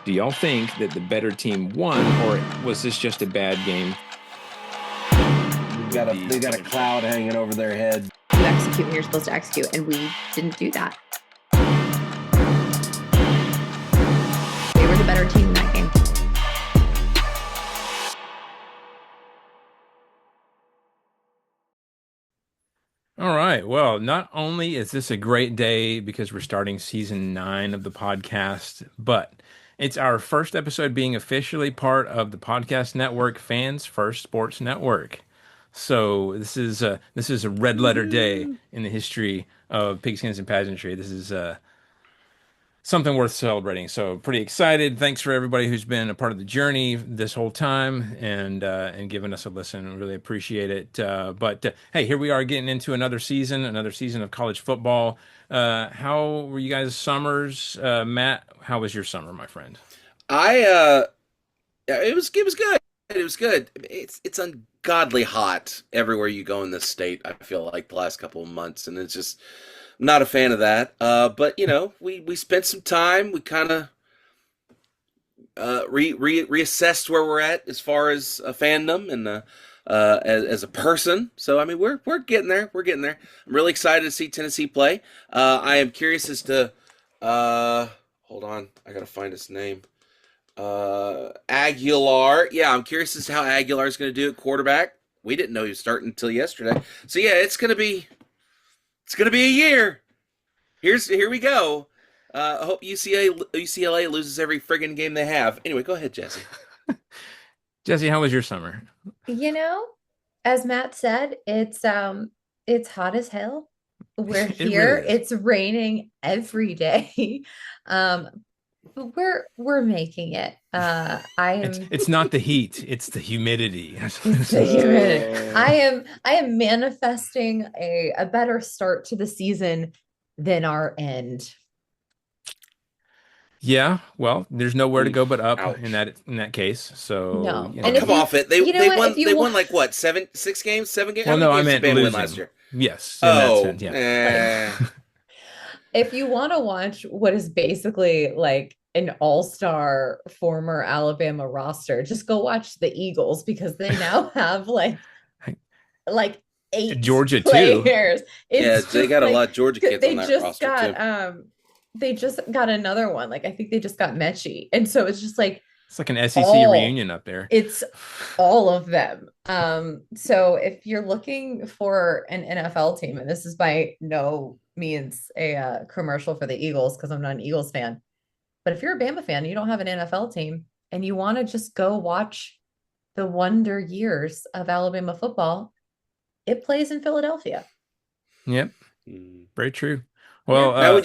Do y'all think that the better team won, or was this just a bad game? They got a cloud hanging over their head. You execute when you're supposed to execute, and we didn't do that. They were the better team in that game. All right. Well, not only is this a great day because we're starting season 9 of the podcast, but it's our first episode being officially part of the podcast network, Fans First Sports Network. So this is a red letter day in the history of Pigskins and Pageantry. This is something worth celebrating. So pretty excited. Thanks for everybody who's been a part of the journey this whole time and giving us a listen. Really appreciate it. But hey, here we are getting into another season of college football. How were you guys' summers? Matt, how was your summer, my friend? It was good. It was good. It's ungodly hot everywhere you go in this state. I feel like the last couple of months, and it's just I'm not a fan of that. But we spent some time. We kind of reassessed where we're at as far as a fandom and as a person. So I mean, we're getting there. We're getting there. I'm really excited to see Tennessee play. I am curious as to hold on, I gotta find his name. Aguilar. Yeah, I'm curious as to how Aguilar is going to do at quarterback. We didn't know he was starting until yesterday. So yeah, it's gonna be a year. Here we go. I hope UCLA loses every friggin' game they have. Anyway, go ahead, Jesse. Jesse, how was your summer? As Matt said, it's hot as hell. We're It here. really is. It's raining every day. But we're making it. It's not the heat, it's the humidity. It's the humidity. I am manifesting a better start to the season than our end. Yeah, well, there's nowhere to go but up Ouch. in that case. So No. you And know. if Come off it. They you won like what, 6 games? 7 games? Well, How no, I many games meant did Bama win losing. last year? Yes, in that Oh, sense, yeah. If you want to watch what is basically like an all-star former Alabama roster, just go watch the Eagles because they now have like 8 Georgia too. players. Yeah, It's they just got a like lot of Georgia kids they on that just roster got too. they just got another one. Like I think they just got Mechie. And so it's just like It's like an SEC all reunion up there. it's all of them. So if you're looking for an NFL team, and this is by no means a commercial for the Eagles because I'm not an Eagles fan, but if you're a Bama fan, you don't have an NFL team, and you want to just go watch the wonder years of Alabama football, it plays in Philadelphia. Yep, Mm. very true. Well, Now we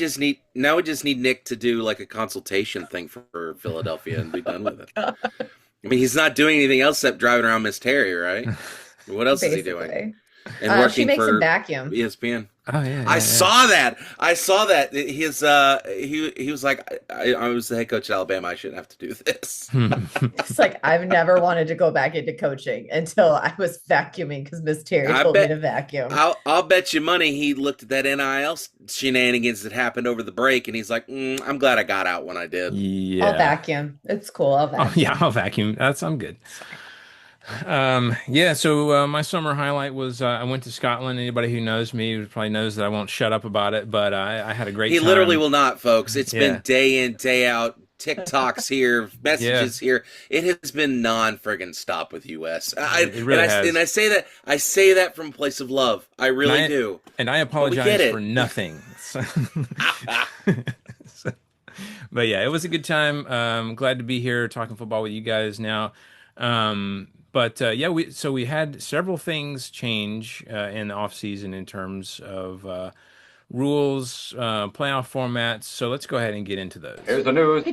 just need Nick to do like a consultation thing for Philadelphia and be done with it. God, I mean, he's not doing anything else except driving around Miss Terry, right? What else is he doing? basically. And She working makes him for vacuum. ESPN. oh yeah, I yeah. saw that. I saw that. He was like, I was the head coach at Alabama. I shouldn't have to do this. It's like I've never wanted to go back into coaching until I was vacuuming because Miss Terry I told me bet- to vacuum. I'll bet you money he looked at that NIL shenanigans that happened over the break, and he's like, I'm glad I got out when I did. Yeah. I'll vacuum. It's cool. I'll vacuum. Oh yeah, I'll vacuum. I'm good. Yeah, so my summer highlight was I went to Scotland. Anybody who knows me probably knows that I won't shut up about it, but I had a great He time. literally will not, folks. It's Yeah. been day in, day out. TikToks here, messages here. It has been non-friggin' stop with US. It really has. And I say that from a place of love. I really do. And I get apologize it. for nothing. But yeah, it was a good time. Glad to be here talking football with you guys now. Yeah, we had several things change in the offseason in terms of rules, playoff formats. So let's go ahead and get into those. Here's the news.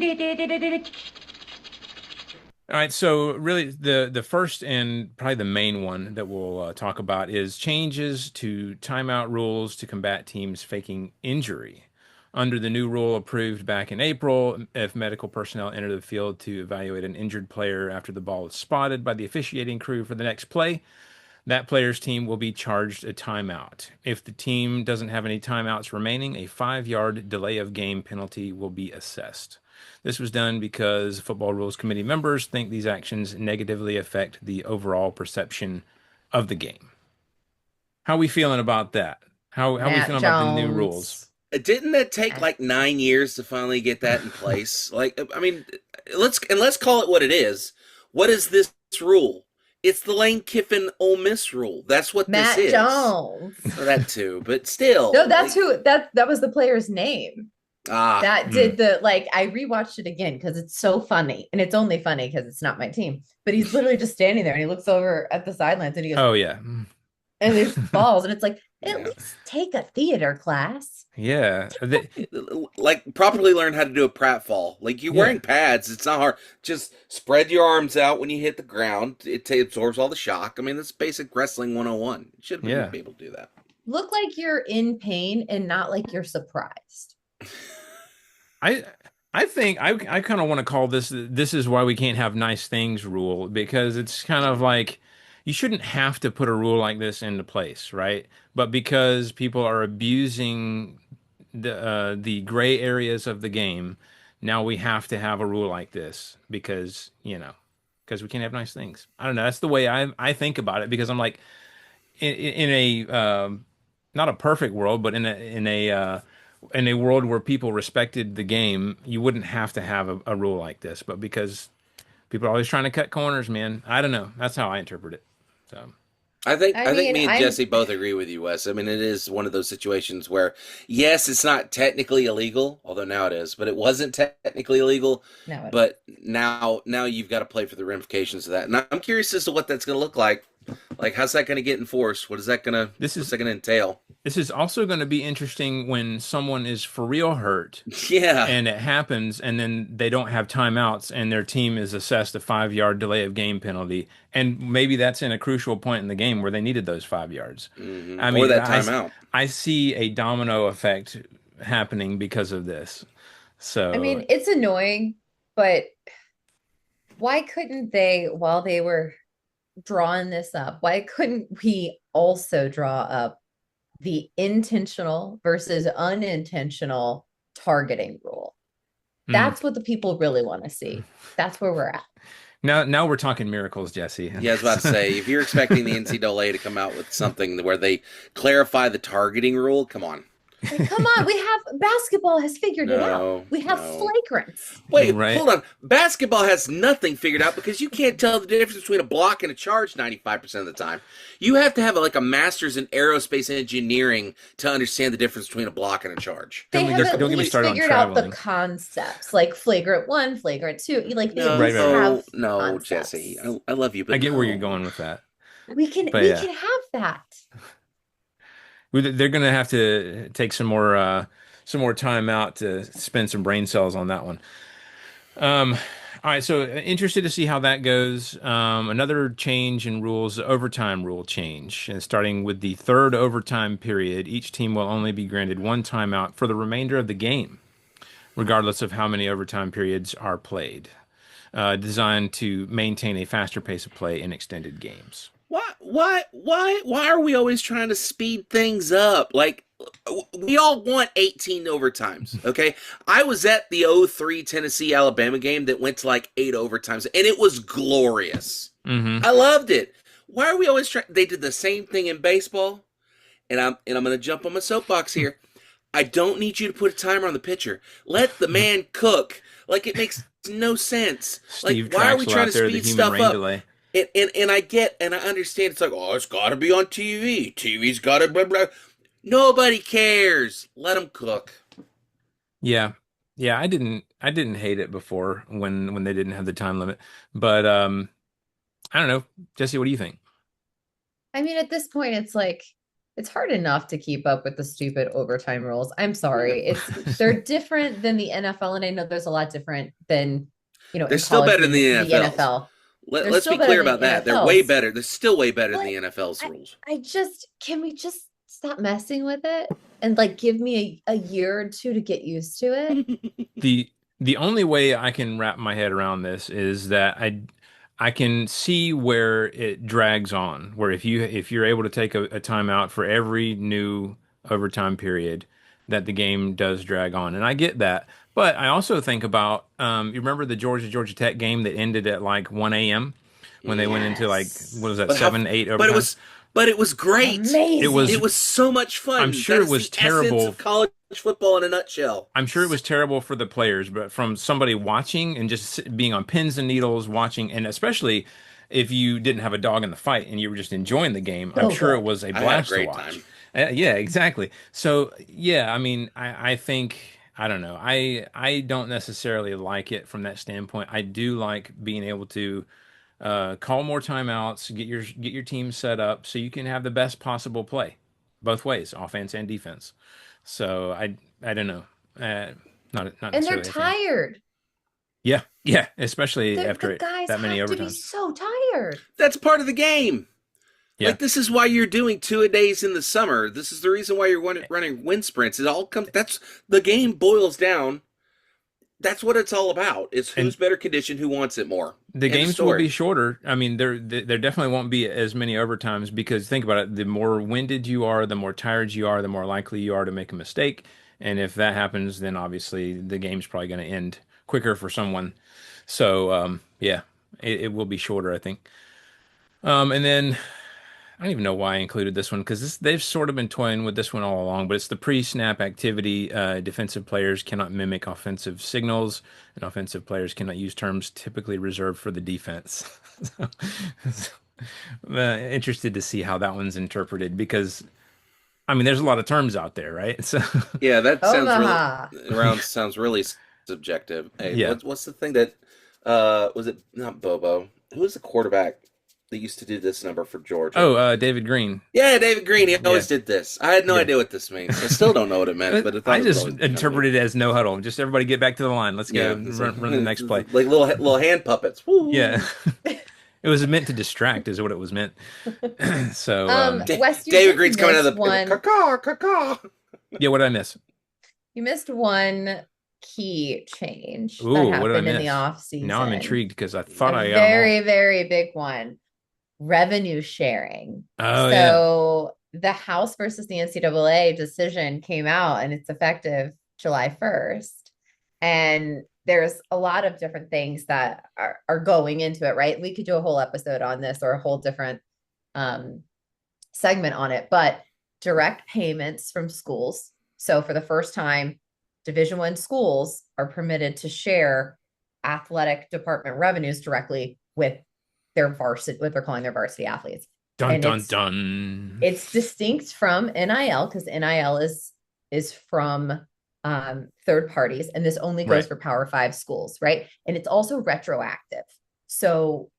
All right, so really the first and probably the main one that we'll talk about is changes to timeout rules to combat teams faking injury. Under the new rule approved back in April, if medical personnel enter the field to evaluate an injured player after the ball is spotted by the officiating crew for the next play, That player's team will be charged a timeout. If the team doesn't have any timeouts remaining, a 5 yard delay of game penalty will be assessed. This was done because Football Rules Committee members think these actions negatively affect the overall perception of the game. How are we feeling about that? How are we Matt feeling about the new rules? Jones. Didn't that take Eh. like 9 years to finally get that in place? Like, I mean, let's call it what it is. What is this rule? It's the Lane Kiffin Ole Miss rule. That's what this Matt is. Jones. Or that too, but still, No, that's like, who that was the player's name. ah, That did the like I rewatched it again because it's so funny. And it's only funny because it's not my team. But he's literally just standing there and he looks over at the sidelines and he goes, Oh yeah. and there's balls. And it's like, at yeah. least take a theater class. Yeah. Like properly learn how to do a pratfall. Like you're Yeah. wearing pads, it's not hard. Just spread your arms out when you hit the ground. It absorbs all the shock. I mean, that's basic wrestling 101. You should Yeah. be able to do that. Look like you're in pain and not like you're surprised. I I think I kind of want to call this is why we can't have nice things rule because it's kind of like you shouldn't have to put a rule like this into place, right? But because people are abusing the gray areas of the game, now we have to have a rule like this because, because we can't have nice things. I don't know. That's the way I think about it because I'm like in a not a perfect world, but in a world where people respected the game, you wouldn't have to have a rule like this. But because people are always trying to cut corners, man, I don't know. That's how I interpret it. So I I think mean, me and Jesse both agree with you, Wes. I mean, it is one of those situations where yes, it's not technically illegal, although now it is, but it wasn't technically illegal. no, But now you've got to play for the ramifications of that. And I'm curious as to what that's going to look like. Like, how's that going to get enforced? this What's is that going to entail? this is also going to be interesting when someone is for real hurt Yeah. and it happens and then they don't have timeouts and their team is assessed a 5 yard delay of game penalty and maybe that's in a crucial point in the game where they needed those 5 yards. I Or mean, that timeout. I see a domino effect happening because of this. I So mean, it's annoying, but why couldn't they, while they were drawing this up, why couldn't we also draw up the intentional versus unintentional targeting rule? mm, That's what the people really want to see. That's where we're at. now we're talking miracles, Jesse. Yeah, I was about to say, if you're expecting the NCAA to come out with something where they clarify the targeting rule, come on. Like, come on, we have basketball has figured it out. No, We have no. flagrants. Wait, Right? hold on. Basketball has nothing figured out because you can't tell the difference between a block and a charge 95% of the time. You have to have like a master's in aerospace engineering to understand the difference between a block and a charge. They Don't, have don't at get me least started on figured out the traveling. concepts, like flagrant one, flagrant two. Like they at No, Right, least right, right. have no, concepts. Jesse. I love you, but I get where you're no. going with that. We can But we yeah. can have that. They're going to have to take some more time out to spend some brain cells on that one. All right, so interested to see how that goes. Another change in rules, the overtime rule change. And starting with the third overtime period, each team will only be granted one timeout for the remainder of the game, regardless of how many overtime periods are played. Designed to maintain a faster pace of play in extended games. Why are we always trying to speed things up? Like, we all want 18 overtimes, okay? I was at the '03 Tennessee Alabama game that went to like 8 overtimes, and it was glorious. Mm-hmm. I loved it. Why are we always trying? They did the same thing in baseball, and I'm going to jump on my soapbox here. I don't need you to put a timer on the pitcher. Let the man cook. Like, it makes no sense. Steve Like, why are we Traxel trying out to there, the speed human stuff rain up? delay. And I get and I understand it's like, oh, it's got to be on TV. TV's got to blah blah. Nobody cares. Let them cook. Yeah. Yeah, I didn't hate it before when they didn't have the time limit. But I don't know. Jesse, what do you think? I mean, at this point, it's like it's hard enough to keep up with the stupid overtime rules. I'm sorry. They're different than the NFL, and I know there's a lot different than They're in still college better than the the NFL. NFL. They're Let's still be better clear than about that. They're way NFL's. better. They're still way better than But the NFL's I, rules. I just can we just stop messing with it and like give me a year or two to get used to it? The the only way I can wrap my head around this is that I can see where it drags on, where if you're able to take a timeout for every new overtime period, that the game does drag on. And I get that. But I also think about you remember the Georgia Tech game that ended at like 1 a.m. when they went into like what was Yes. that, But how? 7, 8 But it overtime? was. But it was great. It was It was Amazing. so much I'm fun. sure That it is was the essence terrible. of college football in a nutshell. I'm sure it was terrible for the players, but from somebody watching and just being on pins and needles watching, and especially if you didn't have a dog in the fight and you were just enjoying the game, I'm So sure it good. was a I had a blast to great watch. time. Yeah, exactly. So yeah, I mean, I think I don't know. I don't necessarily like it from that standpoint. I do like being able to call more timeouts, get your team set up so you can have the best possible play, both ways, offense and defense. So I don't know, uh, not And they're necessarily a fan. tired. Yeah, yeah, especially The after guys that many have to be overtimes. so tired. That's part of the game. Yeah, Like this is why you're doing 2-a-days in the summer. This is the reason why you're running wind sprints. It all comes. That's the game boils down. That's what it's all about. It's and who's better conditioned, who wants it more. the End of games will story. be shorter. I mean, there definitely won't be as many overtimes because think about it, the more winded you are, the more tired you are, the more likely you are to make a mistake. And if that happens, then obviously the game's probably going to end quicker for someone. So, yeah, it will be shorter, I think. And then I don't even know why I included this one because they've sort of been toying with this one all along, but it's the pre-snap activity. Defensive players cannot mimic offensive signals, and offensive players cannot use terms typically reserved for the defense. So, interested to see how that one's interpreted because I mean, there's a lot of terms out there, right? So, Yeah, that sounds really Omaha. around sounds really subjective. Hey, yeah. what's the thing that was it not Bobo? Who was the quarterback that used to do this number for Georgia? Oh, David Green. Yeah, David Green. He Yeah, always did this. I had no yeah. idea what this means. I still don't know what it meant, but I I thought it was just always funny. interpreted it as no huddle. Just everybody get back to the line. Let's go Yeah, it's like, run the next play. like little hand puppets. Yeah. Woo! It was meant to distract, is what it was meant. So, Wes, you David did Green's coming out miss of the one. caw caw. yeah, what did I miss? You missed one key change that Ooh, what did I happened in the miss? off Now I'm season. intrigued because I thought A I got them all. very, very big one. Revenue sharing. Oh, yeah. So the House versus the NCAA decision came out and it's effective July 1st. And there's a lot of different things that are going into it, right? We could do a whole episode on this or a whole different um, segment on it, but direct payments from schools. So for the first time, Division I schools are permitted to share athletic department revenues directly with their varsity, what they're calling their varsity athletes. Dun And dun dun. it's distinct from NIL because NIL is from third parties, and this only goes Right. for Power Five schools, right? And it's also retroactive. So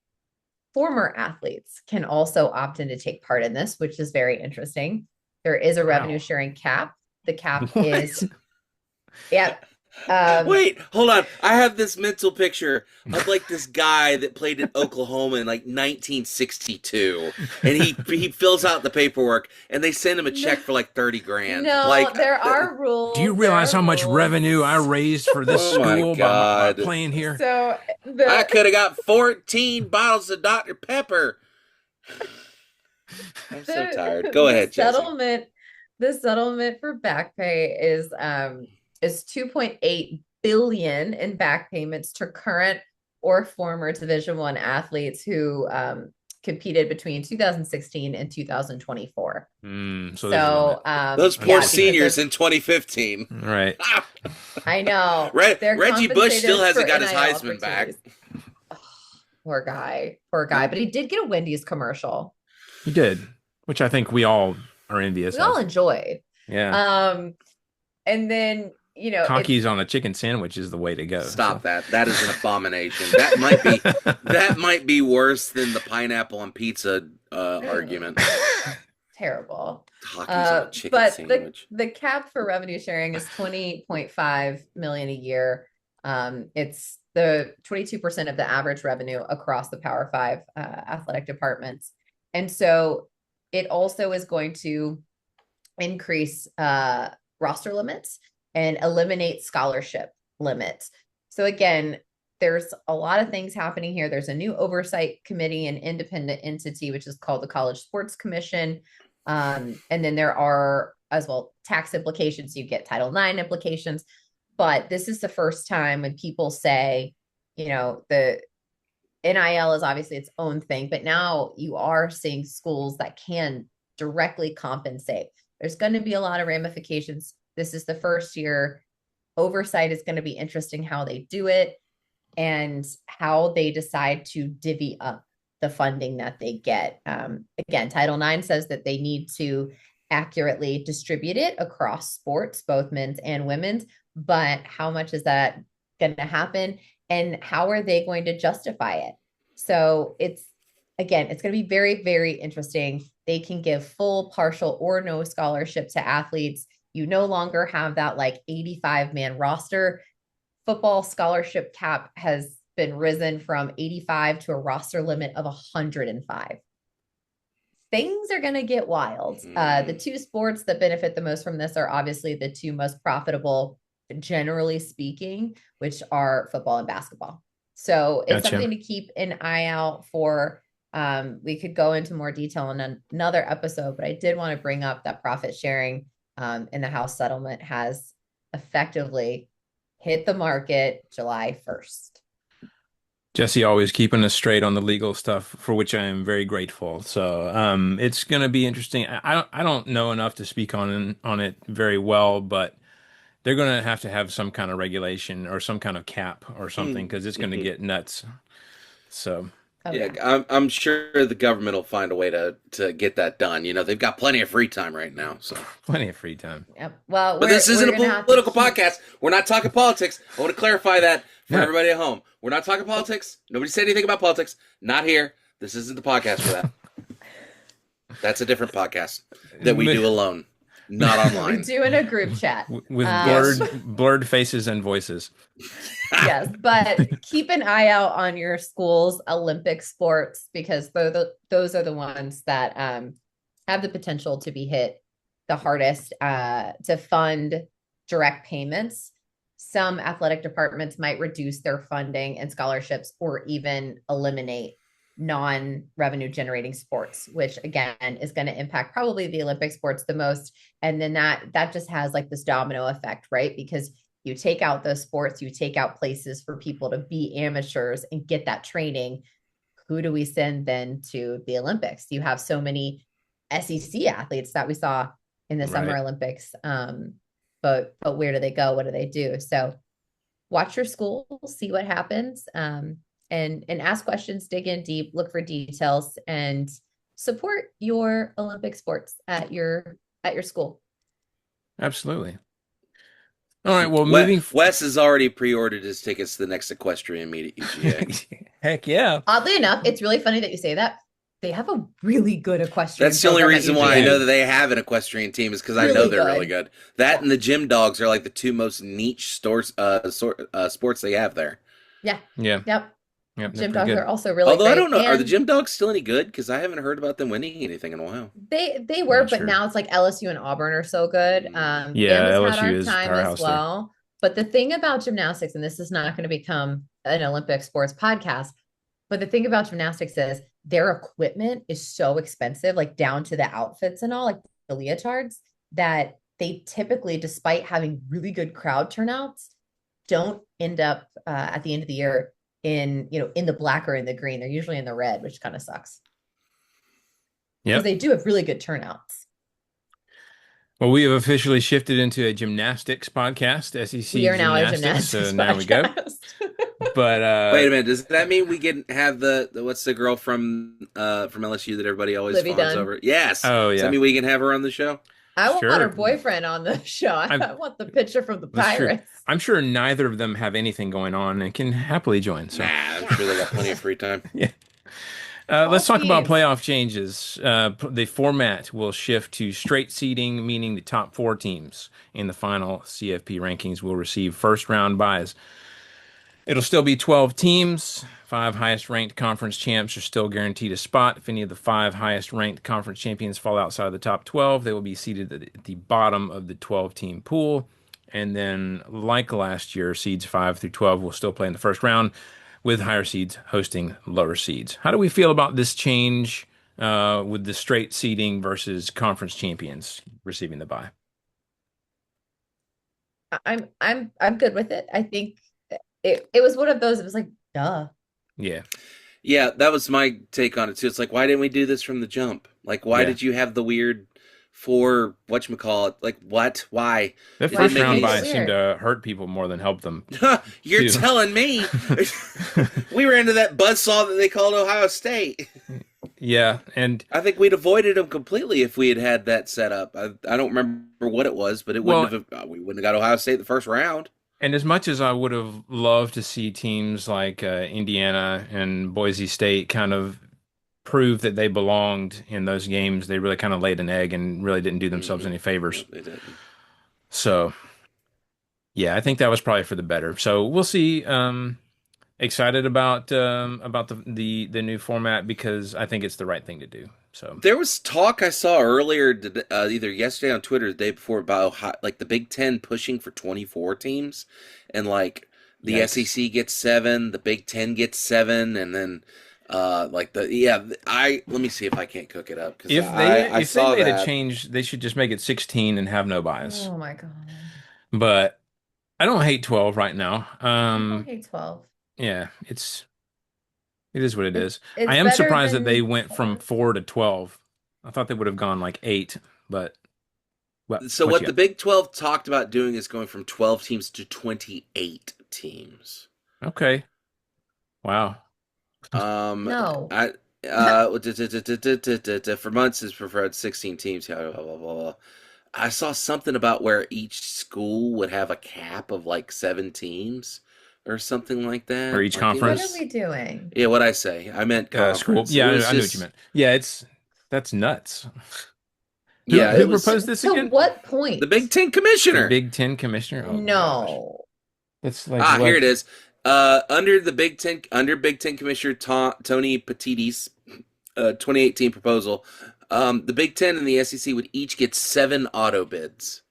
former athletes can also opt in to take part in this, which is very interesting. There is a revenue Wow. sharing cap. The cap is, What? yeah. Um, Wait, hold on. I have this mental picture of like this guy that played in Oklahoma in like 1962, and he fills out the paperwork, and they send him a check for like 30 grand. no, Like, there are Do you rules. There realize are how much rules. revenue I raised for this oh my school by god, playing here? So I the could have got 14 bottles of Dr Pepper. I'm so tired. Go the ahead, Jesse. settlement for back pay is 2.8 billion in back payments to current or former Division I athletes who competed between 2016 and 2024. So there's a limit. Those poor Yeah, because seniors in 2015. Right. I know they're Reggie Bush still compensated hasn't for got his NIL Heisman back. opportunities. Poor guy, but he did get a Wendy's commercial. He did, which I think we all are envious We all of. enjoyed. Yeah. And then Cockies on a chicken sandwich is the way to go. Stop So. that. That is an abomination. That might be worse than the pineapple on pizza argument. terrible. Cockies on a chicken But sandwich. the cap for revenue sharing is 20.5 million a year. It's the 22% of the average revenue across the Power Five athletic departments. And so it also is going to increase roster limits and eliminate scholarship limits. So again, there's a lot of things happening here. There's a new oversight committee and independent entity, which is called the College Sports Commission. And then there are as well tax implications. You get Title IX implications. But this is the first time when people say, the NIL is obviously its own thing, but now you are seeing schools that can directly compensate. There's going to be a lot of ramifications. This is the first year. Oversight is going to be interesting how they do it and how they decide to divvy up the funding that they get. Again, Title IX says that they need to accurately distribute it across sports, both men's and women's. But how much is that going to happen? And how are they going to justify it? So it's going to be very, very interesting. They can give full, partial, or no scholarship to athletes. You no longer have that like 85-man roster. Football scholarship cap has been risen from 85 to a roster limit of 105. Things are going to get wild. The two sports that benefit the most from this are obviously the two most profitable, generally speaking, which are football and basketball. So it's something to keep an eye out for. We could go into more detail in another episode, but I did want to bring up that profit sharing in the House settlement has effectively hit the market July 1st. Jesse always keeping us straight on the legal stuff, for which I am very grateful. So it's going to be interesting. I don't know enough to speak on it very well, but they're going to have some kind of regulation or some kind of cap or something because it's going to get nuts. So. I'm sure the government will find a way to get that done. They've got plenty of free time right now. So plenty of free time. Yep. Well, but this isn't a political podcast. We're not talking politics. I want to clarify that for everybody at home. We're not talking politics. Nobody said anything about politics. Not here. This isn't the podcast for that. That's a different podcast that we do alone, not online. We do in a group chat with blurred faces and voices. Yes, but keep an eye out on your school's Olympic sports because those are the ones that have the potential to be hit the hardest to fund direct payments. Some athletic departments might reduce their funding and scholarships or even eliminate non-revenue generating sports, which again is going to impact probably the Olympic sports the most. And then that just has like this domino effect, right? Because you take out those sports, you take out places for people to be amateurs and get that training. Who do we send then to the Olympics? You have so many SEC athletes that we saw in the Summer Olympics. But where do they go? What do they do? So watch your school, see what happens, and ask questions, dig in deep, look for details, and support your Olympic sports at your school. Absolutely. All right. Well, Wes has already pre-ordered his tickets to the next equestrian meet at UGA. Heck yeah! Oddly enough, it's really funny that you say that. They have a really good equestrian. That's the only reason why I know that they have an equestrian team is because I know they're really good. That and the gym dogs are like the two most niche sports they have there. Yeah. Yeah. Yep. Gym dogs are also really Although great. I don't know, are the gym dogs still any good? Because I haven't heard about them winning anything in a while. They were, but now it's like LSU and Auburn are so good. LSU is powerhouse as well. But the thing about gymnastics, and this is not going to become an Olympic sports podcast, but the thing about gymnastics is their equipment is so expensive, like down to the outfits and all, like the leotards, that they typically, despite having really good crowd turnouts, don't end up at the end of the year in the black or in the green. They're usually in the red, which kind of sucks. Yeah, because they do have really good turnouts. Well, we have officially shifted into a gymnastics podcast, SEC we are now gymnastics, a gymnastics so now we go. But wait a minute, does that mean we can have the what's the girl from LSU that everybody always Livy fawns Dunn. over? Yes. Oh yeah. Does that mean we can have her on the show? I want her boyfriend on the show. I want the picture from the Pirates. I'm sure neither of them have anything going on and can happily join. So. Nah, I'm sure they got plenty of free time. Yeah. Let's talk about playoff changes. The format will shift to straight seeding, meaning the top 4 teams in the final CFP rankings will receive first-round byes. It'll still be 12 teams. 5 highest-ranked conference champs are still guaranteed a spot. If any of the 5 highest-ranked conference champions fall outside of the top 12, they will be seated at the bottom of the 12-team pool. And then, like last year, seeds 5 through 12 will still play in the first round, with higher seeds hosting lower seeds. How do we feel about this change with the straight seeding versus conference champions receiving the bye? I'm good with it. I think it was one of those, it was like, duh. Yeah, Yeah, that was my take on it too. It's like, why didn't we do this from the jump? Like, why yeah. did you have the weird four whatchamacallit? Like, what? Why? That It didn't first make round any Make it bye sense. seemed weird. to hurt people more than help them You're too. telling me we were into that buzzsaw that they called Ohio State. Yeah, and I think we'd avoided them completely if we had had that set up. I don't remember what it was, but it wouldn't well, have. We wouldn't have got Ohio State the first round. and as much as I would have loved to see teams like Indiana and Boise State kind of prove that they belonged in those games, they really kind of laid an egg and really didn't do themselves any No, favors. they didn't. So, yeah, I think that was probably for the better. So we'll see. Excited about the new format because I think it's the right thing to do. So, There was talk I saw earlier, either yesterday on Twitter or the day before, about how, like the Big Ten pushing for 24 teams, and like the yikes. SEC gets 7, the Big Ten gets 7, and then like the yeah, I let me see if I can't cook it up because I If they saw made a that. change, they should just make it 16 and have no bias. Oh my God. But I don't hate 12 right now. I don't hate 12. Yeah, it is what it is. I It's am better surprised that they than went from 4. 4 to 12. I thought they would have gone like 8, but So what what you the Big 12 talked about doing is going from 12 teams to 28 teams. got? Okay. Wow. Um, No. I for months has preferred 16 teams. Blah, blah, blah, blah. I saw something about where each school would have a cap of like 7 teams or something like Or that. each Like it What are conference. was, we doing? yeah, what I say? I meant School. conference. It Yeah, was I knew what you just, meant. Yeah, that's nuts. Who yeah, who it was proposed this To again? what the point? Big Ten The commissioner. Big Ten commissioner? Oh gosh. No. It's like Ah, here what? it is. Under the Big Ten, under Big Ten Commissioner Tony Petitti's 2018 proposal, the Big Ten and the SEC would each get 7 auto bids.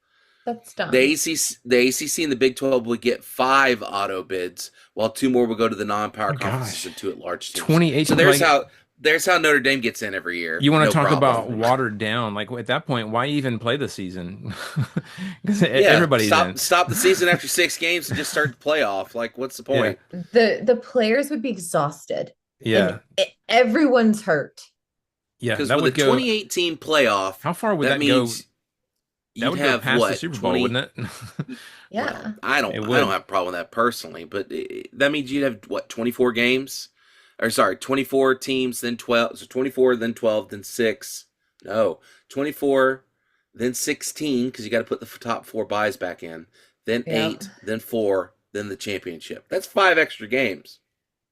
That's The dumb. ACC and the Big 12 would get 5 auto bids, while 2 more would go to the non-power Oh conferences gosh. and 2 at-large teams. So 2018 like there's how Notre Dame gets in every year, you want no to talk about problem. watered down. Like at that point, why even play the season? Because Yeah, everybody's in. stop the season after 6 games and just start the playoff. Like, what's the Yeah. point? The players would be exhausted and Yeah. everyone's hurt. Yeah. Because That with a would go 2018 playoff, how far would that that go? means That you'd would go have past the what Super Bowl, 20. wouldn't it? Yeah. Well, It I would. don't have a problem with that personally, but that means you'd have what 24 games, or sorry, 24 teams, then 12, so 24, then 12, then 6. No, 24, then 16 because you got to put the top 4 buys back in, then Yeah. 8, then 4, then the championship. That's 5 extra games.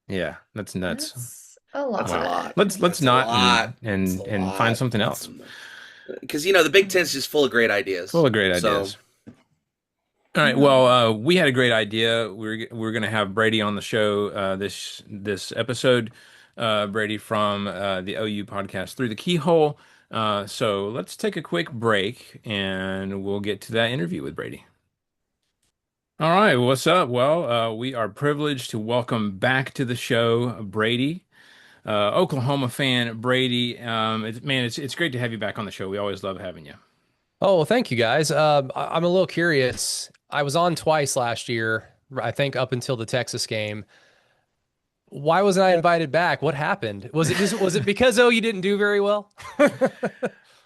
Yeah, that's nuts. That's a That's a Wow. lot. lot. Let's That's a not lot. That's and a and find lot. something else. Because the Big Ten's just full of great ideas. Full of great So ideas. All right. No. Well, we had a great idea. We're going to have Brady on the show this episode. Brady from the OU podcast Through the Keyhole. So let's take a quick break and we'll get to that interview with Brady. All right. What's up? Well, we are privileged to welcome back to the show Brady, Oklahoma fan Brady. It's great to have you back on the show. We always love having you. Oh, well, thank you guys. I'm a little curious. I was on twice last year, I think up until the Texas game. Why wasn't I invited back? What happened? Was it because you didn't do very well?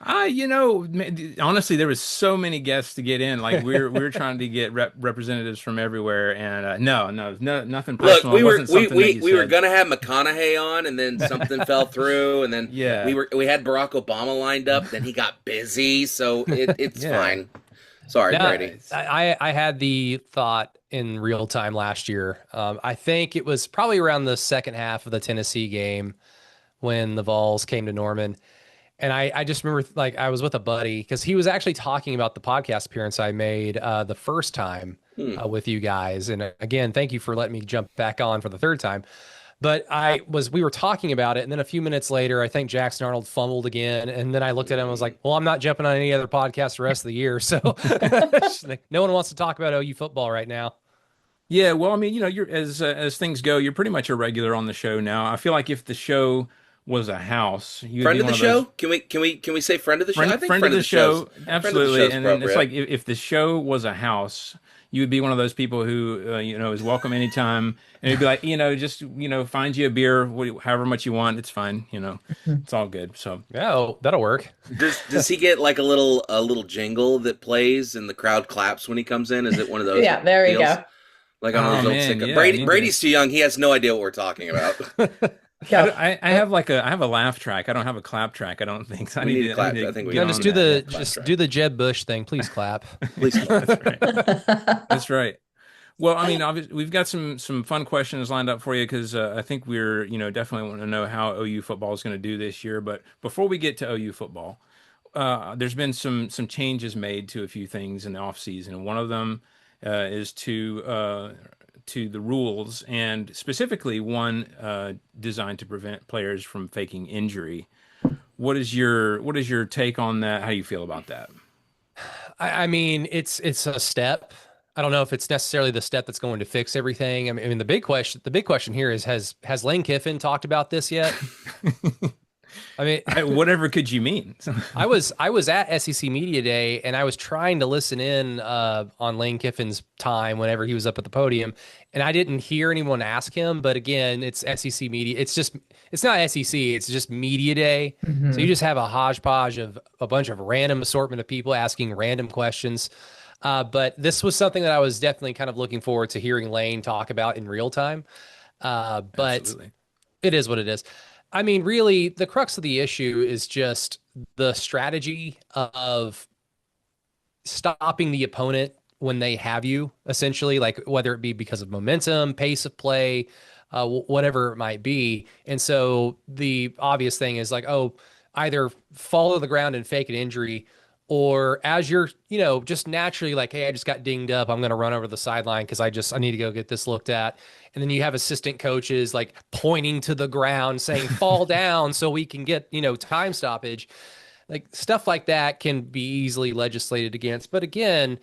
Honestly, there was so many guests to get in. Like we were trying to get representatives from everywhere, and no, nothing look, personal. It wasn't something that you we were said. gonna have McConaughey on, and then something fell through, and then Yeah. we had Barack Obama lined up, then he got busy, so it's Yeah. fine. Sorry, No, Brady. I had the thought in real time last year. I think it was probably around the second half of the Tennessee game when the Vols came to Norman. And I just remember like I was with a buddy because he was actually talking about the podcast appearance I made the first time with you guys. And again, thank you for letting me jump back on for the third time. But we were talking about it, and then a few minutes later, I think Jackson Arnold fumbled again, and then I looked at him and was like, "Well, I'm not jumping on any other podcast the rest of the year." So like, no one wants to talk about OU football right now. Yeah, well, I mean, you're as things go, you're pretty much a regular on the show now. I feel like if the show was a house, you'd Friend be of the one of those show? Can we say friend of the show? I think friend of friend of the the show's show, friend of the absolutely. show's And it's appropriate. like if the show was a house, you would be one of those people who is welcome anytime, and it'd be like just find you a beer, however much you want, it's fine. It's all good. So Yeah, oh, that'll work. Does he get like a little jingle that plays and the crowd claps when he comes in? Is it one of those Yeah, there we deals? go. Like on oh those old man, sitcoms. yeah, I need to. Brady's too young. He has no idea what we're talking about. Go. I have like I have a laugh track. I don't have a clap track. I don't think so. We need to clap. I think we get No, need on just to do that. yeah, the clap just track. do the Jeb Bush thing. Please clap. Please clap. That's right. That's right. Well, I mean, obviously, we've got some fun questions lined up for you because I think we're definitely want to know how OU football is going to do this year. But before we get to OU football, there's been some changes made to a few things in the offseason. And one of them is to the rules, and specifically one designed to prevent players from faking injury. What is your take on that? How do you feel about that? I mean, it's a step. I don't know if it's necessarily the step that's going to fix everything. I mean, the big question here is has Lane Kiffin talked about this yet? I mean, Whatever could you mean? I was at SEC Media Day and I was trying to listen in on Lane Kiffin's time whenever he was up at the podium, and I didn't hear anyone ask him. But again, it's SEC Media. It's not SEC. It's just Media Day. So you Mhm. just have a hodgepodge of a bunch of random assortment of people asking random questions. But this was something that I was definitely kind of looking forward to hearing Lane talk about in real time. But Absolutely. it is what it is. I mean, really, the crux of the issue is just the strategy of stopping the opponent when they have you, essentially, like whether it be because of momentum, pace of play, whatever it might be. And so the obvious thing is like, oh, either fall to the ground and fake an injury, or as you're, just naturally like, hey, I just got dinged up. I'm going to run over the sideline because I need to go get this looked at. And then you have assistant coaches like pointing to the ground saying, fall down so we can get, time stoppage. Like stuff like that can be easily legislated against. But again,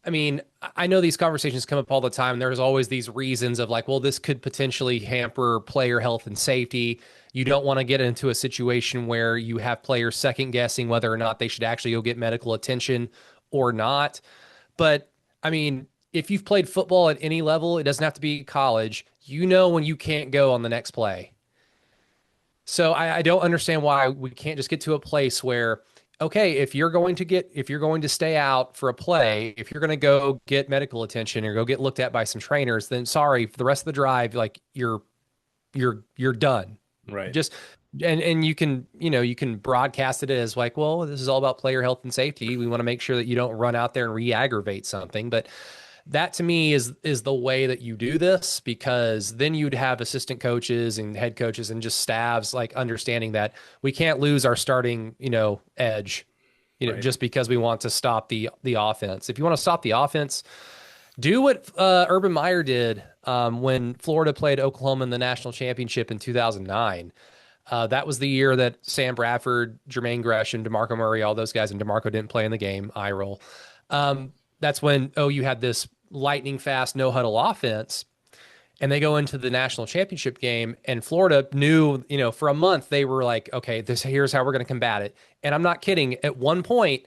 I mean, I know these conversations come up all the time. There's always these reasons of like, well, this could potentially hamper player health and safety. You don't want to get into a situation where you have players second guessing whether or not they should actually go get medical attention or not. But I mean, if you've played football at any level, it doesn't have to be college. You know when you can't go on the next play. So I don't understand why we can't just get to a place where, okay, if you're going to stay out for a play, if you're going to go get medical attention or go get looked at by some trainers, then sorry, for the rest of the drive, like you're done. Right. Just and you can broadcast it as like, well, this is all about player health and safety. We want to make sure that you don't run out there and re-aggravate something. But that to me is the way that you do this, because then you'd have assistant coaches and head coaches and just staffs like understanding that we can't lose our starting, edge, Right. just because we want to stop the offense. If you want to stop the offense, do what Urban Meyer did when Florida played Oklahoma in the national championship in 2009. That was the year that Sam Bradford, Jermaine Gresham, DeMarco Murray, all those guys, and DeMarco didn't play in the game. Eye roll. That's when you had this lightning fast no huddle offense, and they go into the national championship game, and Florida knew, for a month they were like, okay, here's how we're going to combat it. And I'm not kidding. At one point,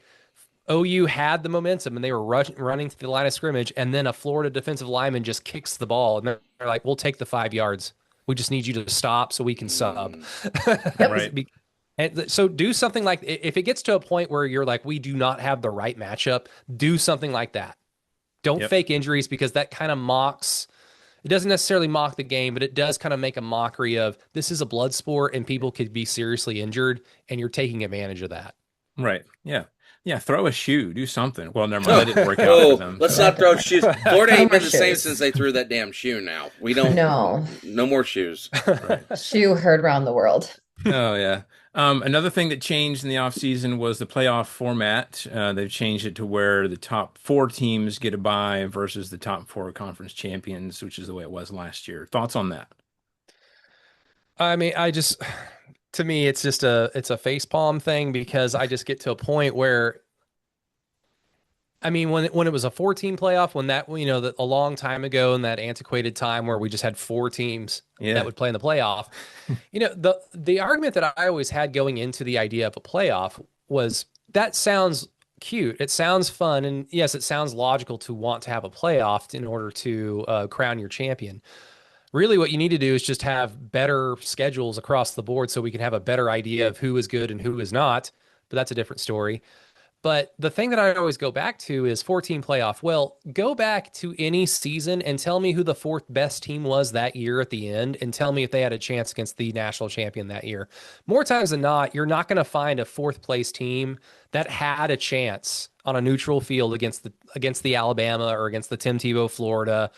OU had the momentum and they were running to the line of scrimmage, and then a Florida defensive lineman just kicks the ball, and they're like, we'll take the 5 yards. We just need you to stop so we can sub. Mm. Right. And so do something like, if it gets to a point where you're like, we do not have the right matchup, do something like that. Don't Yep. fake injuries, because that kind of mocks, it doesn't necessarily mock the game, but it does kind of make a mockery of this is a blood sport and people could be seriously injured, and you're taking advantage of that. Right. Yeah. Yeah. Throw a shoe. Do something. Well, never mind. That didn't work out for Oh, them. let's So. not throw shoes. Florida No ain't more been the same shoes. since they threw that damn shoe now. We don't, No. no more shoes. Right. Shoe heard round the world. Oh yeah. Another thing that changed in the offseason was the playoff format. They've changed it to where the top four teams get a bye versus the top four conference champions, which is the way it was last year. Thoughts on that? I mean, to me, it's a face palm thing because I just get to a point where, I mean, when it was a 14 playoff, when that, a long time ago in that antiquated time where we just had four teams that Yeah. would play in the playoff, the argument that I always had going into the idea of a playoff was that sounds cute. It sounds fun. And yes, it sounds logical to want to have a playoff in order to crown your champion. Really, what you need to do is just have better schedules across the board so we can have a better idea of who is good and who is not. But that's a different story. But the thing that I always go back to is 14 playoff. Well, go back to any season and tell me who the fourth best team was that year at the end and tell me if they had a chance against the national champion that year. More times than not, you're not going to find a fourth place team that had a chance on a neutral field against the Alabama or against the Tim Tebow Florida,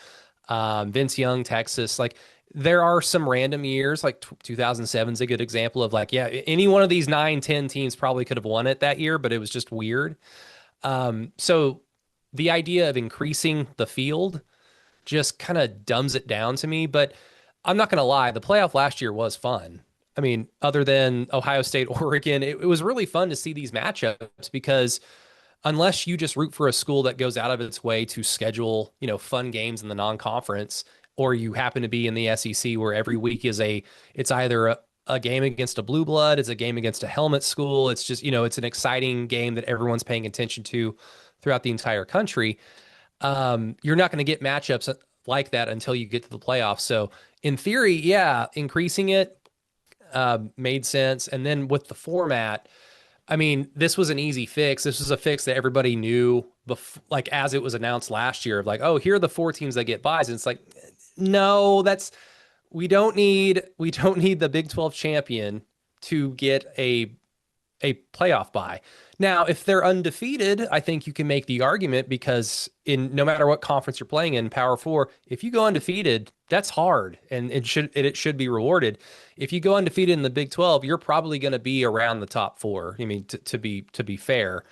Vince Young Texas. Like there are some random years, like 2007 is a good example of like, yeah, any one of these 9, 10 teams probably could have won it that year, but it was just weird. So the idea of increasing the field just kind of dumbs it down to me. But I'm not going to lie, the playoff last year was fun. I mean, other than Ohio State, Oregon, it was really fun to see these matchups because unless you just root for a school that goes out of its way to schedule, fun games in the non-conference, or you happen to be in the SEC where every week it's either a game against a blue blood, it's a game against a helmet school. It's just, it's an exciting game that everyone's paying attention to throughout the entire country. You're not going to get matchups like that until you get to the playoffs. So in theory, yeah, increasing it made sense. And then with the format, I mean, this was an easy fix. This was a fix that everybody knew like as it was announced last year of like, oh, here are the four teams that get buys. And it's like, no, we don't need the Big 12 champion to get a playoff bye. Now, if they're undefeated, I think you can make the argument because in no matter what conference you're playing in, Power Four, if you go undefeated, that's hard and it should be rewarded. If you go undefeated in the Big 12, you're probably going to be around the top four. I mean, to be fair.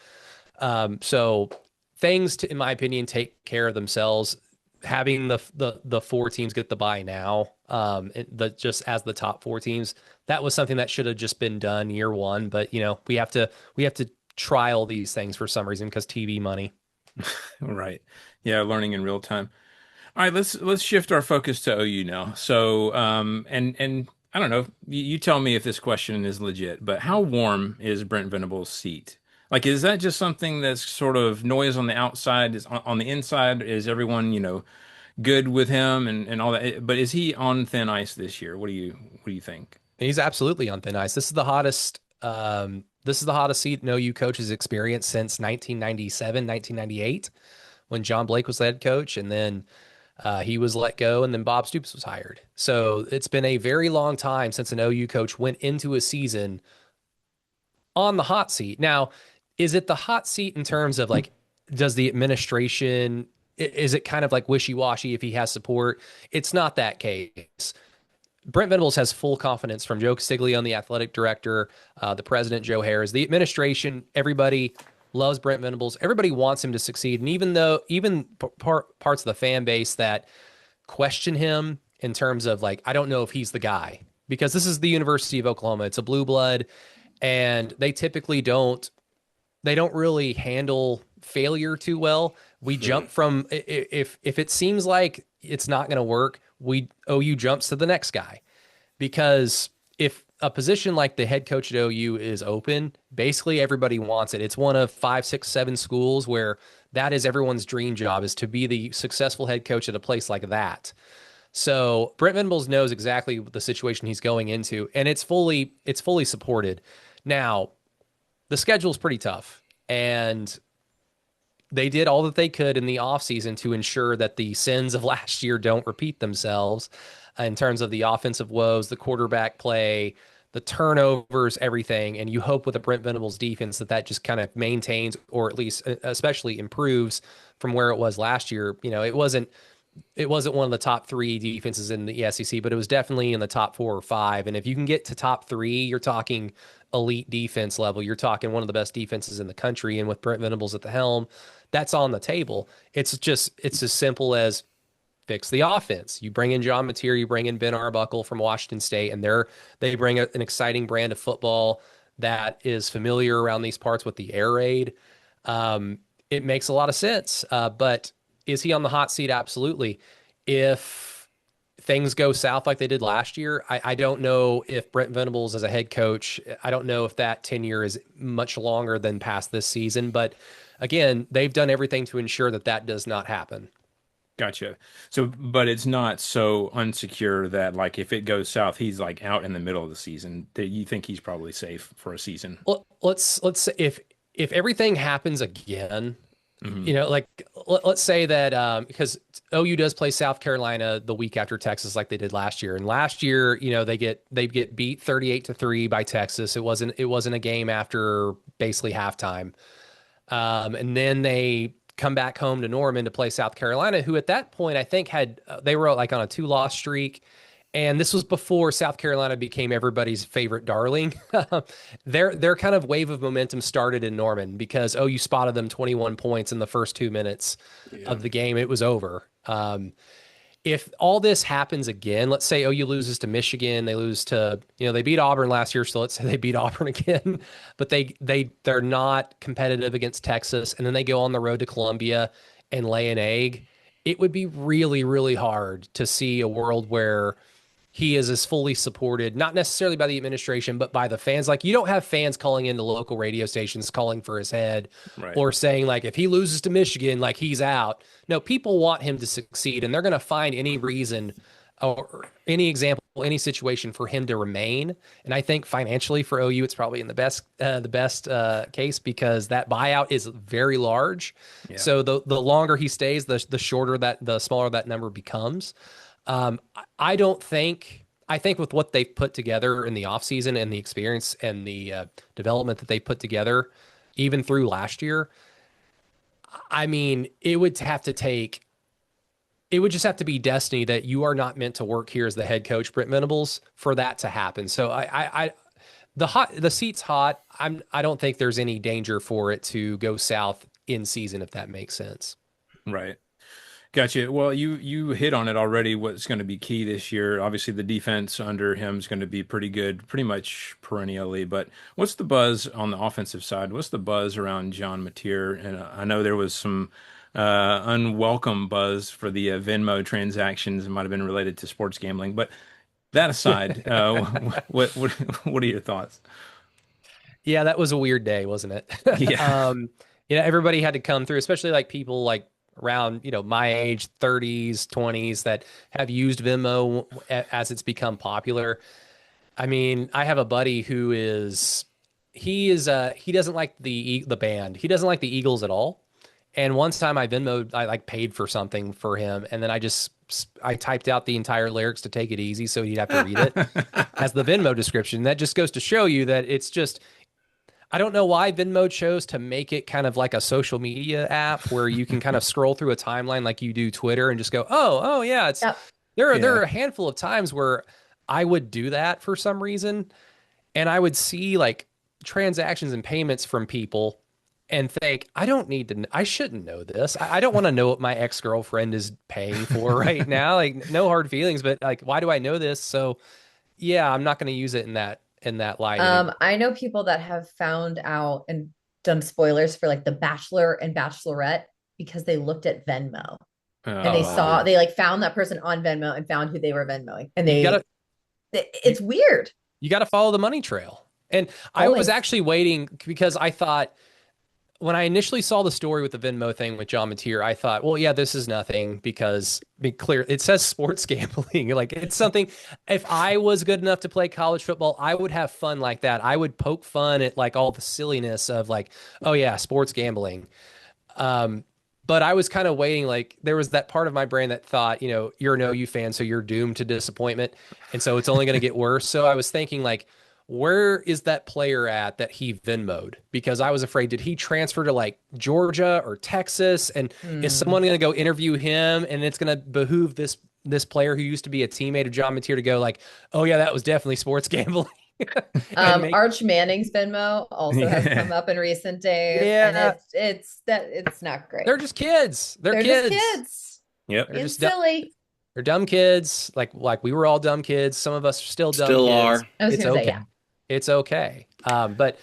So things in my opinion, take care of themselves. Having the four teams get the bye now, just as the top four teams, that was something that should have just been done year one. But we have to trial these things for some reason because TV money. Right. Yeah, learning in real time. All right, let's shift our focus to OU now. So, and I don't know, you tell me if this question is legit, but how warm is Brent Venables' seat? Like, is that just something that's sort of noise on the outside? Is on the inside? Is everyone, good with him and all that? But is he on thin ice this year? What do you think? He's absolutely on thin ice. This is the hottest. This is the hottest seat no OU coach's experience since 1997, 1998, when John Blake was the head coach, and then he was let go, and then Bob Stoops was hired. So it's been a very long time since an OU coach went into a season on the hot seat. Now, is it the hot seat in terms of like, does the administration, is it kind of like wishy-washy if he has support? It's not that case. Brent Venables has full confidence from Joe Castiglione, the athletic director, the president, Joe Harris, the administration. Everybody loves Brent Venables. Everybody wants him to succeed. And even parts of the fan base that question him in terms of like, I don't know if he's the guy because this is the University of Oklahoma. It's a blue blood and they don't really handle failure too well. We jump from if it seems like it's not going to work, OU jumps to the next guy because if a position like the head coach at OU is open, basically everybody wants it. It's one of 5, 6, 7 schools where that is everyone's dream job is to be the successful head coach at a place like that. So Brent Venables knows exactly the situation he's going into, and it's fully supported. Now, the schedule is pretty tough, and they did all that they could in the offseason to ensure that the sins of last year don't repeat themselves in terms of the offensive woes, the quarterback play, the turnovers, everything. And you hope with a Brent Venables defense that just kind of maintains or at least especially improves from where it was last year. It wasn't one of the top 3 defenses in the SEC, but it was definitely in the top 4 or 5. And if you can get to top 3, you're talking elite defense level. You're talking one of the best defenses in the country. And with Brent Venables at the helm, that's on the table. It's as simple as fix the offense. You bring in John Mateer, you bring in Ben Arbuckle from Washington State, and they bring an exciting brand of football that is familiar around these parts with the air raid. It makes a lot of sense. But is he on the hot seat? Absolutely. If things go south like they did last year, I don't know if Brent Venables as a head coach, I don't know if that tenure is much longer than past this season. But again, they've done everything to ensure that that does not happen. Gotcha. So, but it's not so unsecure that like if it goes south, he's like out in the middle of the season. That you think he's probably safe for a season. Well, let's say if everything happens again, Hmm. you know, like let's say that because OU does play South Carolina the week after Texas, like they did last year, and last year, you know, they get beat 38-3 by Texas. It wasn't a game after basically halftime, and then they come back home to Norman to play South Carolina, who at that point I think had they were like on a 2-loss streak. And this was before South Carolina became everybody's favorite darling. Their kind of wave of momentum started in Norman because you spotted them 21 points in the first 2 minutes Yeah. of the game. It was over. If all this happens again, let's say OU loses to Michigan, they lose to, they beat Auburn last year, so let's say they beat Auburn again, but they're not competitive against Texas, and then they go on the road to Columbia and lay an egg. It would be really, really hard to see a world where he is as fully supported, not necessarily by the administration, but by the fans. Like, you don't have fans calling into local radio stations calling for his head Right. or saying, like, if he loses to Michigan, like, he's out. No, people want him to succeed, and they're going to find any reason or any example, any situation for him to remain. And I think financially for OU, it's probably in the best case because that buyout is very large. Yeah. So the longer he stays, the smaller that number becomes. I don't think, I think with what they've put together in the offseason and the experience and the development that they put together, even through last year, I mean, it would just have to be destiny that you are not meant to work here as the head coach, Brent Venables, for that to happen. So the seat's hot. I don't think there's any danger for it to go south in season, if that makes sense. Right. Gotcha. Well, you hit on it already. What's going to be key this year? Obviously, the defense under him is going to be pretty good, pretty much perennially. But what's the buzz on the offensive side? What's the buzz around John Mateer? And I know there was some unwelcome buzz for the Venmo transactions. It might have been related to sports gambling. But that aside, what are your thoughts? Yeah, that was a weird day, wasn't it? Yeah. Everybody had to come through, especially like people like around, my age, 30s, 20s that have used Venmo as it's become popular. I mean, I have a buddy who he doesn't like the band. He doesn't like the Eagles at all. And one time I like paid for something for him, and then I typed out the entire lyrics to Take It Easy so he'd have to read it as the Venmo description. That just goes to show you that it's just, I don't know why Venmo chose to make it kind of like a social media app where you can kind of scroll through a timeline like you do Twitter and just go, oh yeah, Yep. there are a handful of times where I would do that for some reason, and I would see like transactions and payments from people and think, I shouldn't know this. I don't want to know what my ex-girlfriend is paying for right now. Like, no hard feelings, but like, why do I know this? So yeah, I'm not going to use it in that light anymore. I know people that have found out and done spoilers for like The Bachelor and Bachelorette because they looked at Venmo and Oh, they like found that person on Venmo and found who they were Venmoing. And You gotta it's weird. you got to follow the money trail. And I was Always. actually waiting because I thought when I initially saw the story with the Venmo thing with John Mateer, I thought, well, yeah, this is nothing because be clear, it says sports gambling. Like, it's something, if I was good enough to play college football, I would have fun like that. I would poke fun at like all the silliness of like, oh yeah, sports gambling. But I was kind of waiting, like there was that part of my brain that thought, you're an OU fan, so you're doomed to disappointment. And so it's only going to get worse. So I was thinking like, where is that player at that he Venmo'd? Because I was afraid, did he transfer to like Georgia or Texas? And is Hmm. someone going to go interview him? And it's going to behoove this player who used to be a teammate of John Mateer to go like, oh yeah, that was definitely sports gambling. and make Arch Manning's Venmo also has yeah. come up in recent days, and Yeah, it's not great. they're just kids. They're They're just kids. kids Yep. They're being just silly. They're dumb kids. Like we were all dumb kids. Some of us are still dumb Still kids. are. I was It's gonna say, okay. yeah. It's okay. But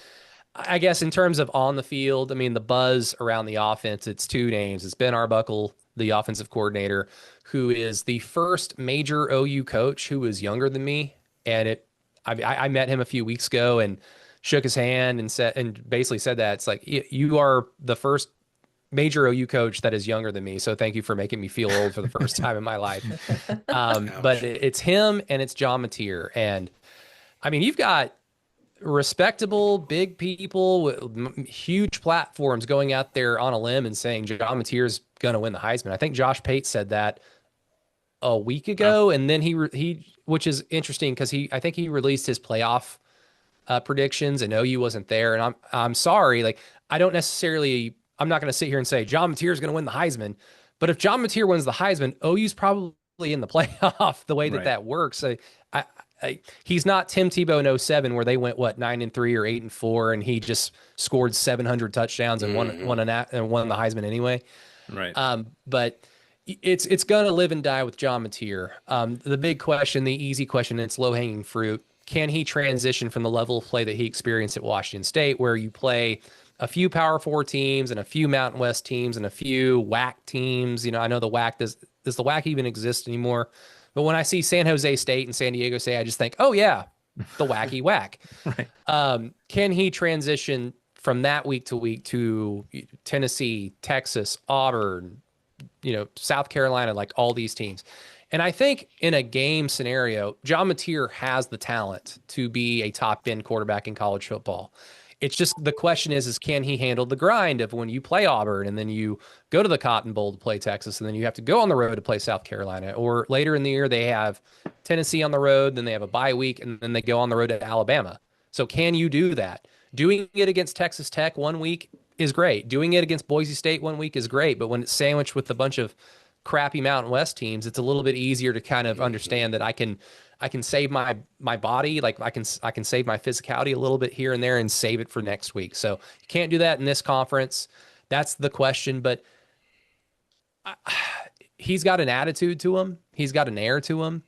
I guess in terms of on the field, I mean, the buzz around the offense, it's two names. It's Ben Arbuckle, the offensive coordinator, who is the first major OU coach who is younger than me. And I met him a few weeks ago and shook his hand and said, and basically said that it's like, you are the first major OU coach that is younger than me. So thank you for making me feel old for the first time in my life. But Ouch. it's him and it's John Mateer. And I mean, you've got respectable big people with huge platforms going out there on a limb and saying John Mateer's going to win the Heisman. I think Josh Pate said that a week Wow. ago, and then he which is interesting because I think he released his playoff predictions and OU wasn't there. And I'm sorry, like I don't necessarily I'm not going to sit here and say John Mateer is going to win the Heisman, but if John Mateer wins the Heisman, OU's probably in the playoff the way that Right. that works. He's not Tim Tebow in '07 where they went what 9-3 or 8-4 and he just scored 700 touchdowns and won the Heisman anyway. Right. But it's going to live and die with John Mateer. The big question, the easy question, it's low hanging fruit. Can he transition from the level of play that he experienced at Washington State, where you play a few Power Four teams and a few Mountain West teams and a few WAC teams? You know, I know the WAC does the WAC even exist anymore? But when I see San Jose State and San Diego State, I just think, oh yeah, the wacky whack. Right. Can he transition from that week to week to Tennessee, Texas, Auburn, South Carolina, like all these teams? And I think in a game scenario, John Mateer has the talent to be a top end quarterback in college football. It's just the question is can he handle the grind of when you play Auburn and then you go to the Cotton Bowl to play Texas and then you have to go on the road to play South Carolina, or later in the year they have Tennessee on the road, then they have a bye week and then they go on the road to Alabama. So can you do that? Doing it against Texas Tech one week is great. Doing it against Boise State one week is great, but when it's sandwiched with a bunch of crappy Mountain West teams, it's a little bit easier to kind of understand that I can save my body, like I can save my physicality a little bit here and there and save it for next week. So you can't do that in this conference. That's the question, but he's got an attitude to him. He's got an air to him.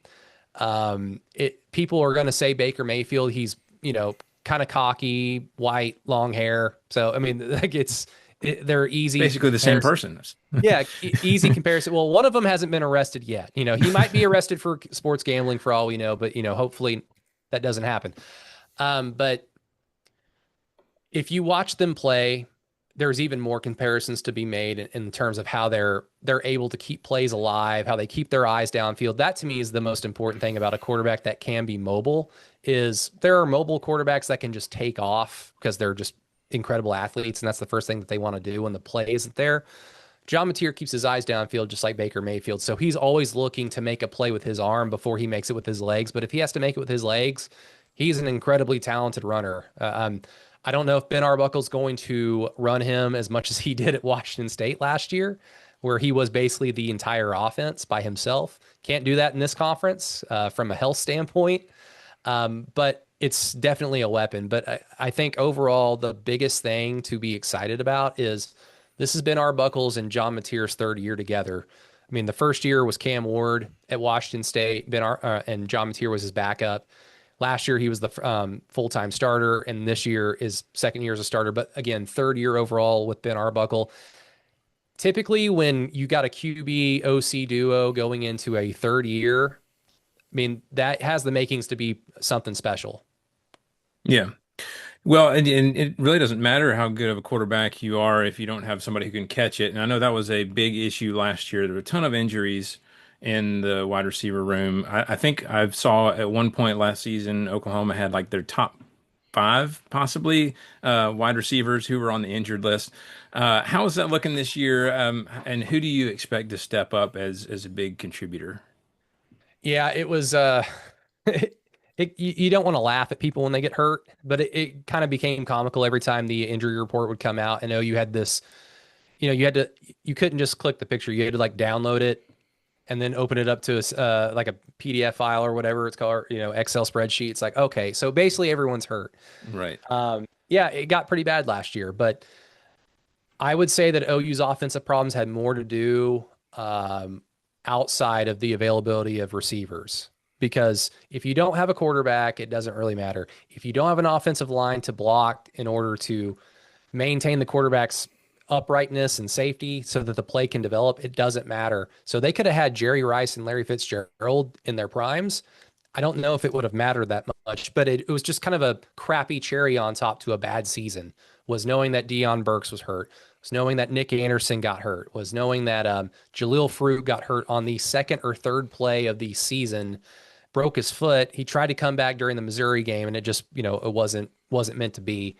People are going to say Baker Mayfield, he's, kind of cocky, white, long hair. So, I mean, like they're easy. Basically the same person. Yeah, easy comparison. Well, one of them hasn't been arrested yet. He might be arrested for sports gambling for all we know, but hopefully that doesn't happen. But if you watch them play, there's even more comparisons to be made in terms of how they're able to keep plays alive, how they keep their eyes downfield. That to me is the most important thing about a quarterback that can be mobile. Is there are mobile quarterbacks that can just take off because they're just incredible athletes, and that's the first thing that they want to do when the play isn't there. John Mateer keeps his eyes downfield just like Baker Mayfield, so he's always looking to make a play with his arm before he makes it with his legs. But if he has to make it with his legs, he's an incredibly talented runner. I don't know if Ben Arbuckle's going to run him as much as he did at Washington State last year, where he was basically the entire offense by himself. Can't do that in this conference from a health standpoint, but it's definitely a weapon. But I think overall, the biggest thing to be excited about is this has been Arbuckle's and John Mateer's third year together. I mean, the first year was Cam Ward at Washington State, and John Mateer was his backup. Last year, he was the full-time starter, and this year is second year as a starter. But again, third year overall with Ben Arbuckle. Typically, when you got a QB OC duo going into a third year, I mean, that has the makings to be something special. Yeah. Well, and it really doesn't matter how good of a quarterback you are if you don't have somebody who can catch it. And I know that was a big issue last year. There were a ton of injuries in the wide receiver room. I think I saw at one point last season, Oklahoma had like their top 5, possibly, wide receivers who were on the injured list. How is that looking this year? And who do you expect to step up as a big contributor? Yeah, it was. You don't want to laugh at people when they get hurt, but it kind of became comical every time the injury report would come out. I know you had this, you couldn't just click the picture. You had to like download it and then open it up to like a PDF file or whatever it's called, Excel spreadsheet. It's like, okay, so basically everyone's hurt. Right. Yeah, it got pretty bad last year, but I would say that OU's offensive problems had more to do outside of the availability of receivers. Because if you don't have a quarterback, it doesn't really matter. If you don't have an offensive line to block in order to maintain the quarterback's uprightness and safety so that the play can develop, it doesn't matter. So they could have had Jerry Rice and Larry Fitzgerald in their primes. I don't know if it would have mattered that much, but it was just kind of a crappy cherry on top to a bad season, was knowing that Deion Burks was hurt, was knowing that Nick Anderson got hurt, was knowing that Jaleel Fruit got hurt on the second or third play of the season, broke his foot. He tried to come back during the Missouri game, and it just, it wasn't meant to be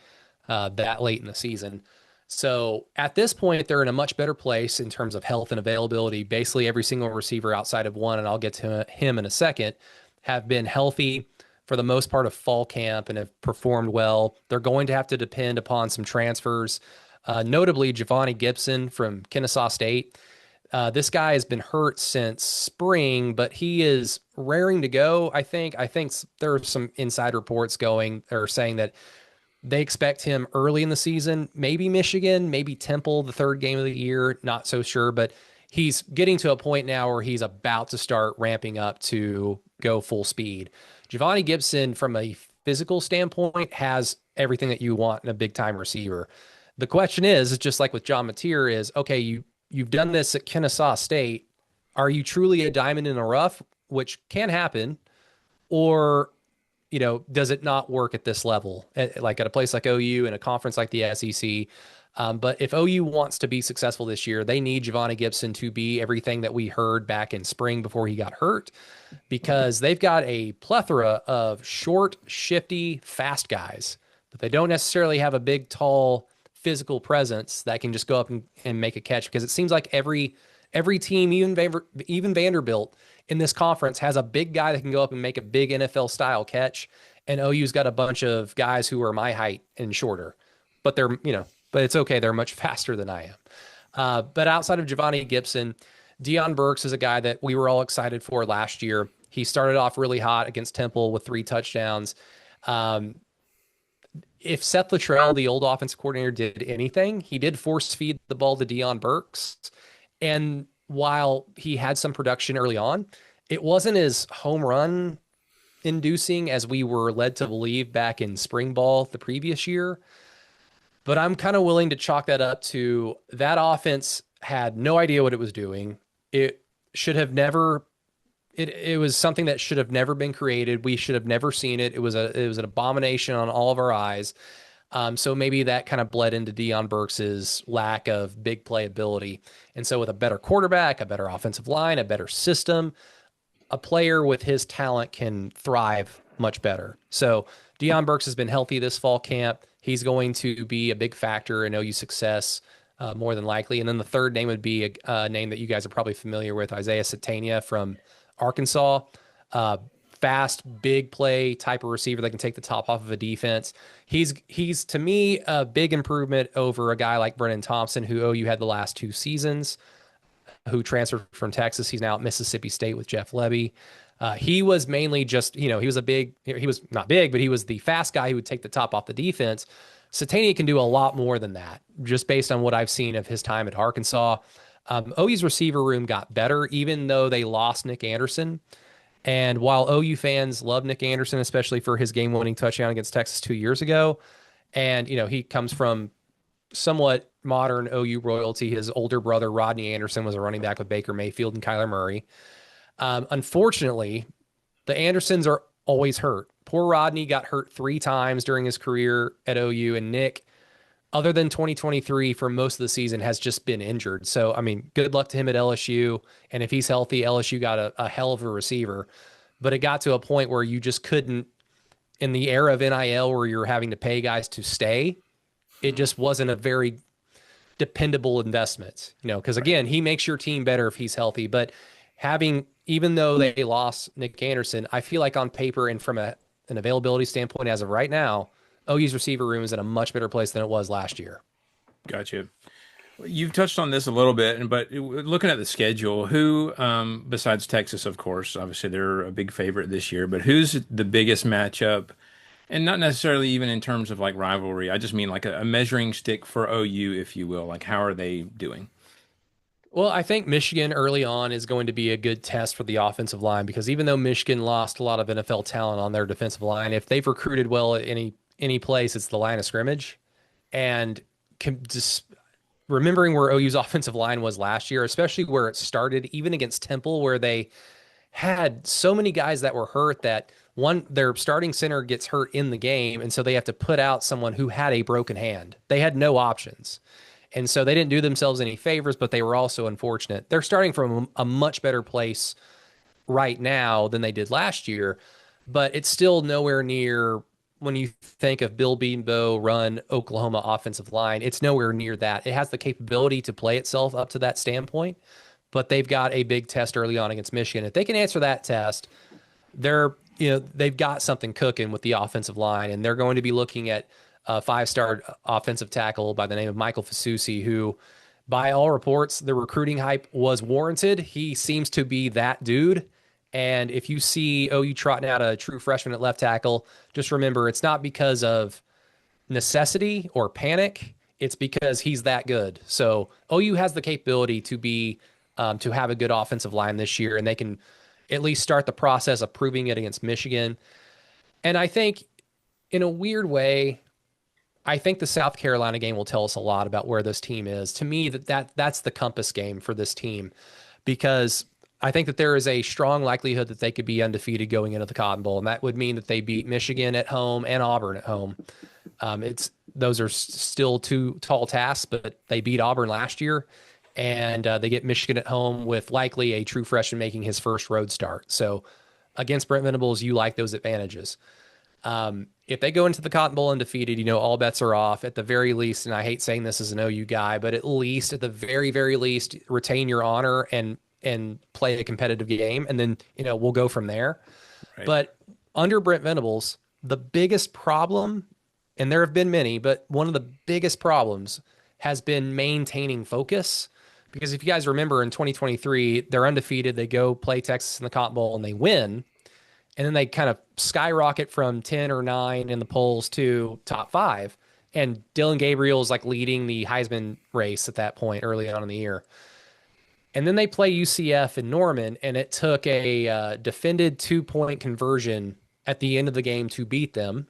that late in the season. So at this point, they're in a much better place in terms of health and availability. Basically, every single receiver outside of one, and I'll get to him in a second, have been healthy for the most part of fall camp and have performed well. They're going to have to depend upon some transfers, notably Giovanni Gibson from Kennesaw State. This guy has been hurt since spring, but he is raring to go. I think there are some inside reports going or saying that they expect him early in the season, maybe Michigan, maybe Temple, the third game of the year. Not so sure, but he's getting to a point now where he's about to start ramping up to go full speed. Giovanni Gibson, from a physical standpoint, has everything that you want in a big time receiver. The question is just like with John Mateer, is okay, you've done this at Kennesaw State. Are you truly a diamond in the rough, which can happen, or does it not work at this level, like at a place like OU and a conference like the SEC? But if OU wants to be successful this year, they need Giovanni Gibson to be everything that we heard back in spring before he got hurt, because they've got a plethora of short, shifty, fast guys, but they don't necessarily have a big, tall, physical presence that can just go up and make a catch, because it seems like every team, even Vanderbilt in this conference, has a big guy that can go up and make a big NFL style catch. And OU's got a bunch of guys who are my height and shorter, but but it's okay. They're much faster than I am. But outside of Giovanni Gibson, Deion Burks is a guy that we were all excited for last year. He started off really hot against Temple with 3 touchdowns. If Seth Luttrell, the old offensive coordinator, did anything, he did force feed the ball to Deion Burks. And while he had some production early on, it wasn't as home run inducing as we were led to believe back in spring ball the previous year. But I'm kind of willing to chalk that up to that offense had no idea what it was doing. It should have never, it was something that should have never been created. We should have never seen it. It was an abomination on all of our eyes. So maybe that kind of bled into Deion Burks's lack of big play ability. And so with a better quarterback, a better offensive line, a better system, a player with his talent can thrive much better. So Deion Burks has been healthy this fall camp. He's going to be a big factor in OU success, more than likely. And then the third name would be a name that you guys are probably familiar with, Isaiah Satania from Arkansas. Fast, big play type of receiver that can take the top off of a defense. He's to me a big improvement over a guy like Brennan Thompson, who OU had the last 2 seasons, who transferred from Texas. He's now at Mississippi State with Jeff Lebby. He was mainly just, he was not big, but he was the fast guy who would take the top off the defense. Satania can do a lot more than that, just based on what I've seen of his time at Arkansas. OU's receiver room got better, even though they lost Nick Anderson. And while OU fans love Nick Anderson, especially for his game-winning touchdown against Texas 2 years ago, and he comes from somewhat modern OU royalty. His older brother Rodney Anderson was a running back with Baker Mayfield and Kyler Murray. Unfortunately, the Andersons are always hurt. Poor Rodney got hurt 3 times during his career at OU, and Nick, other than 2023, for most of the season, has just been injured. So, I mean, good luck to him at LSU. And if he's healthy, LSU got a hell of a receiver. But it got to a point where you just couldn't, in the era of NIL where you're having to pay guys to stay, it just wasn't a very dependable investment, because again, he makes your team better if he's healthy. But even though they lost Nick Anderson, I feel like on paper and from an availability standpoint as of right now, OU's receiver room is in a much better place than it was last year. Gotcha. You've touched on this a little bit, but looking at the schedule, who, besides Texas, of course, obviously they're a big favorite this year, but who's the biggest matchup? And not necessarily even in terms of like rivalry. I just mean like a measuring stick for OU, if you will. Like, how are they doing? Well, I think Michigan early on is going to be a good test for the offensive line because even though Michigan lost a lot of NFL talent on their defensive line, if they've recruited well at any place, it's the line of scrimmage. And just remembering where OU's offensive line was last year, especially where it started, even against Temple, where they had so many guys that were hurt that their starting center gets hurt in the game, and so they have to put out someone who had a broken hand. They had no options. And so they didn't do themselves any favors, but they were also unfortunate. They're starting from a much better place right now than they did last year, but it's still nowhere near when you think of Bill Beanbo run Oklahoma offensive line, it's nowhere near that. It has the capability to play itself up to that standpoint, but they've got a big test early on against Michigan. If they can answer that test, they've got something cooking with the offensive line, and they're going to be looking at a five-star offensive tackle by the name of Michael Fasusi, who, by all reports, the recruiting hype was warranted. He seems to be that dude. And if you see OU trotting out a true freshman at left tackle, just remember it's not because of necessity or panic. It's because he's that good. So OU has the capability to have a good offensive line this year, and they can at least start the process of proving it against Michigan. And I think, in a weird way, I think the South Carolina game will tell us a lot about where this team is. To me, that's the compass game for this team, because I think that there is a strong likelihood that they could be undefeated going into the Cotton Bowl, and that would mean that they beat Michigan at home and Auburn at home. Those are still two tall tasks, but they beat Auburn last year, and they get Michigan at home with likely a true freshman making his first road start. So against Brent Venables, you like those advantages. If they go into the Cotton Bowl undefeated, all bets are off at the very least. And I hate saying this as an OU guy, but at the very, very least, retain your honor and play a competitive game. And then, we'll go from there. Right. But under Brent Venables, the biggest problem, and there have been many, but one of the biggest problems has been maintaining focus. Because if you guys remember in 2023, they're undefeated. They go play Texas in the Cotton Bowl and they win. And then they kind of skyrocket from 10 or 9 in the polls to top 5. And Dylan Gabriel is like leading the Heisman race at that point early on in the year. And then they play UCF in Norman, and it took a defended 2-point conversion at the end of the game to beat them.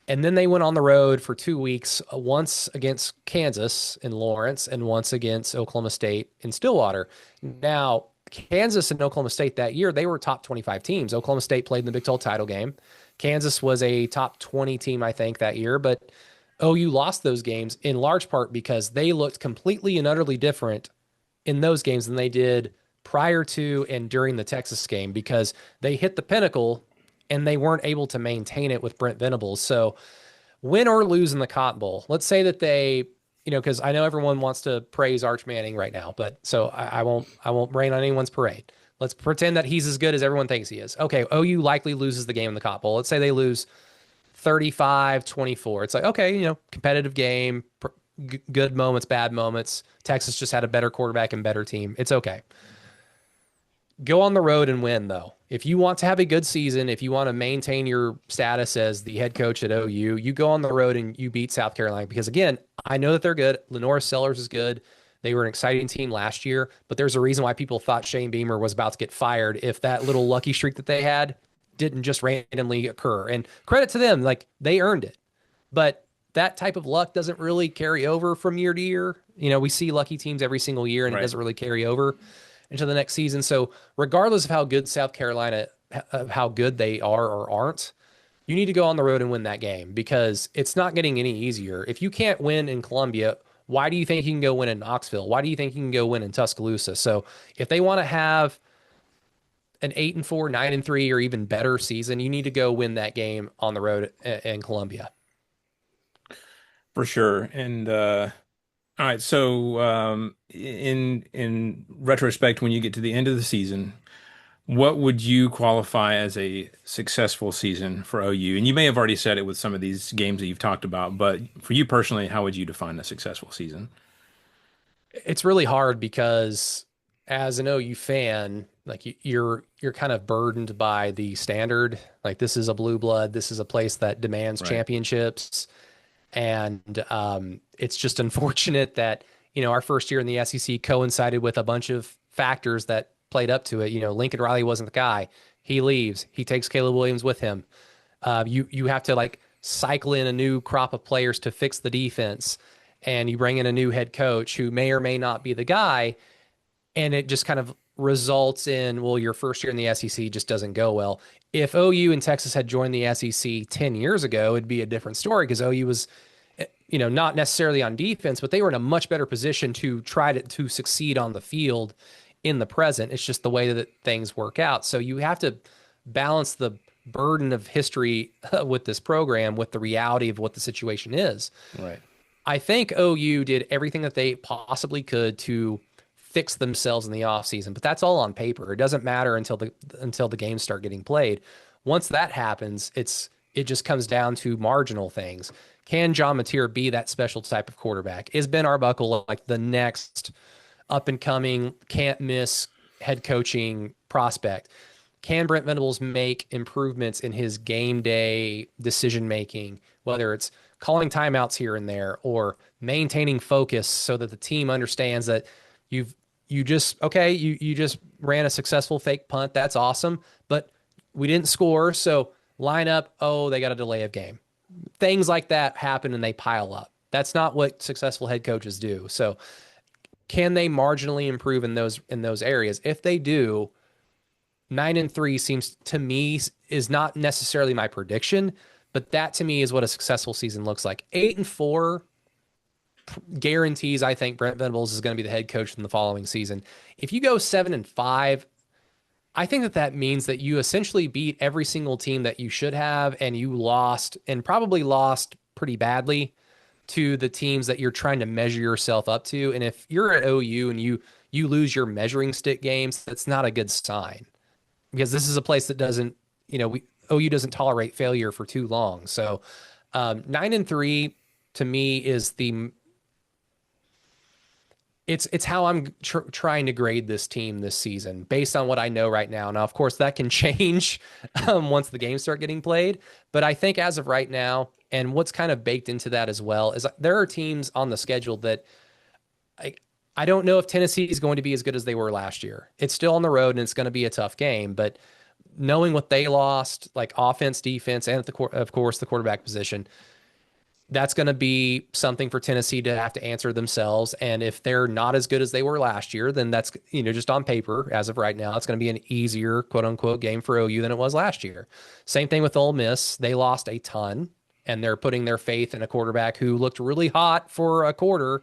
And then they went on the road for 2 weeks, once against Kansas in Lawrence and once against Oklahoma State in Stillwater. Now, Kansas and Oklahoma State that year, they were top 25 teams. Oklahoma State played in the Big 12 title game. Kansas was a top 20 team, I think, that year. But OU lost those games in large part because they looked completely and utterly different in those games than they did prior to and during the Texas game, because they hit the pinnacle and they weren't able to maintain it with Brent Venables. So win or lose in the Cotton Bowl, let's say that they, because I know everyone wants to praise Arch Manning right now, but so I won't rain on anyone's parade. Let's pretend that he's as good as everyone thinks he is. Okay, OU likely loses the game in the Cotton Bowl. Let's say they lose 35-24. It's like, okay, competitive game, good moments, bad moments. Texas just had a better quarterback and better team. It's okay. Go on the road and win, though. If you want to have a good season, if you want to maintain your status as the head coach at OU, you go on the road and you beat South Carolina. Because, again, I know that they're good. Lenora Sellers is good. They were an exciting team last year, but there's a reason why people thought Shane Beamer was about to get fired if that little lucky streak that they had didn't just randomly occur. And credit to them, like, they earned it. But that type of luck doesn't really carry over from year to year. We see lucky teams every single year, and It doesn't really carry over into the next season. So regardless of how good South Carolina, how good they are or aren't, you need to go on the road and win that game, because it's not getting any easier. If you can't win in Columbia, why do you think you can go win in Knoxville? Why do you think you can go win in Tuscaloosa? So if they want to have an 8-4, 9-3, or even better season, you need to go win that game on the road in Columbia. For sure. And all right, so in retrospect, when you get to the end of the season, what would you qualify as a successful season for OU? And you may have already said it with some of these games that you've talked about, but for you personally, how would you define a successful season? It's really hard because as an OU fan, like you're kind of burdened by the standard. Like, this is a blue blood. This is a place that demands championships. And it's just unfortunate that our first year in the SEC coincided with a bunch of factors that played up to it. Lincoln Riley wasn't the guy. He leaves. He takes Caleb Williams with him. You have to like cycle in a new crop of players to fix the defense, and you bring in a new head coach who may or may not be the guy, and it just kind of results in, well, your first year in the SEC just doesn't go well. If OU and Texas had joined the SEC 10 years ago, it'd be a different story because OU was, not necessarily on defense, but they were in a much better position to try to succeed on the field in the present. It's just the way that things work out. So you have to balance the burden of history with this program with the reality of what the situation is. Right. I think OU did everything that they possibly could to fix themselves in the offseason, but that's all on paper. It doesn't matter until the games start getting played. Once that happens, it just comes down to marginal things. Can John Mateer be that special type of quarterback? Is Ben Arbuckle like the next up and coming, can't miss head coaching prospect? Can Brent Venables make improvements in his game day decision making, whether it's calling timeouts here and there or maintaining focus so that the team understands that you just ran a successful fake punt. That's awesome, but we didn't score. So line up. Oh, they got a delay of game. Things like that happen and they pile up. That's not what successful head coaches do. So can they marginally improve in those areas? If they do, 9-3 seems to me is not necessarily my prediction, but that to me is what a successful season looks like. 8-4 guarantees I think Brent Venables is going to be the head coach in the following season. If you go 7-5, I think that means that you essentially beat every single team that you should have, and you lost, and probably lost pretty badly, to the teams that you're trying to measure yourself up to. And if you're at OU and you lose your measuring stick games, that's not a good sign, because this is a place that doesn't, OU doesn't tolerate failure for too long. So 9-3 to me is it's how I'm trying to grade this team this season based on what I know right now. Now, of course, that can change once the games start getting played. But I think as of right now, and what's kind of baked into that as well, is there are teams on the schedule that I don't know if Tennessee is going to be as good as they were last year. It's still on the road and it's going to be a tough game. But knowing what they lost, like offense, defense, and of course the quarterback position, that's going to be something for Tennessee to have to answer themselves. And if they're not as good as they were last year, then that's, just on paper, as of right now, it's going to be an easier, quote unquote, game for OU than it was last year. Same thing with Ole Miss. They lost a ton, and they're putting their faith in a quarterback who looked really hot for a quarter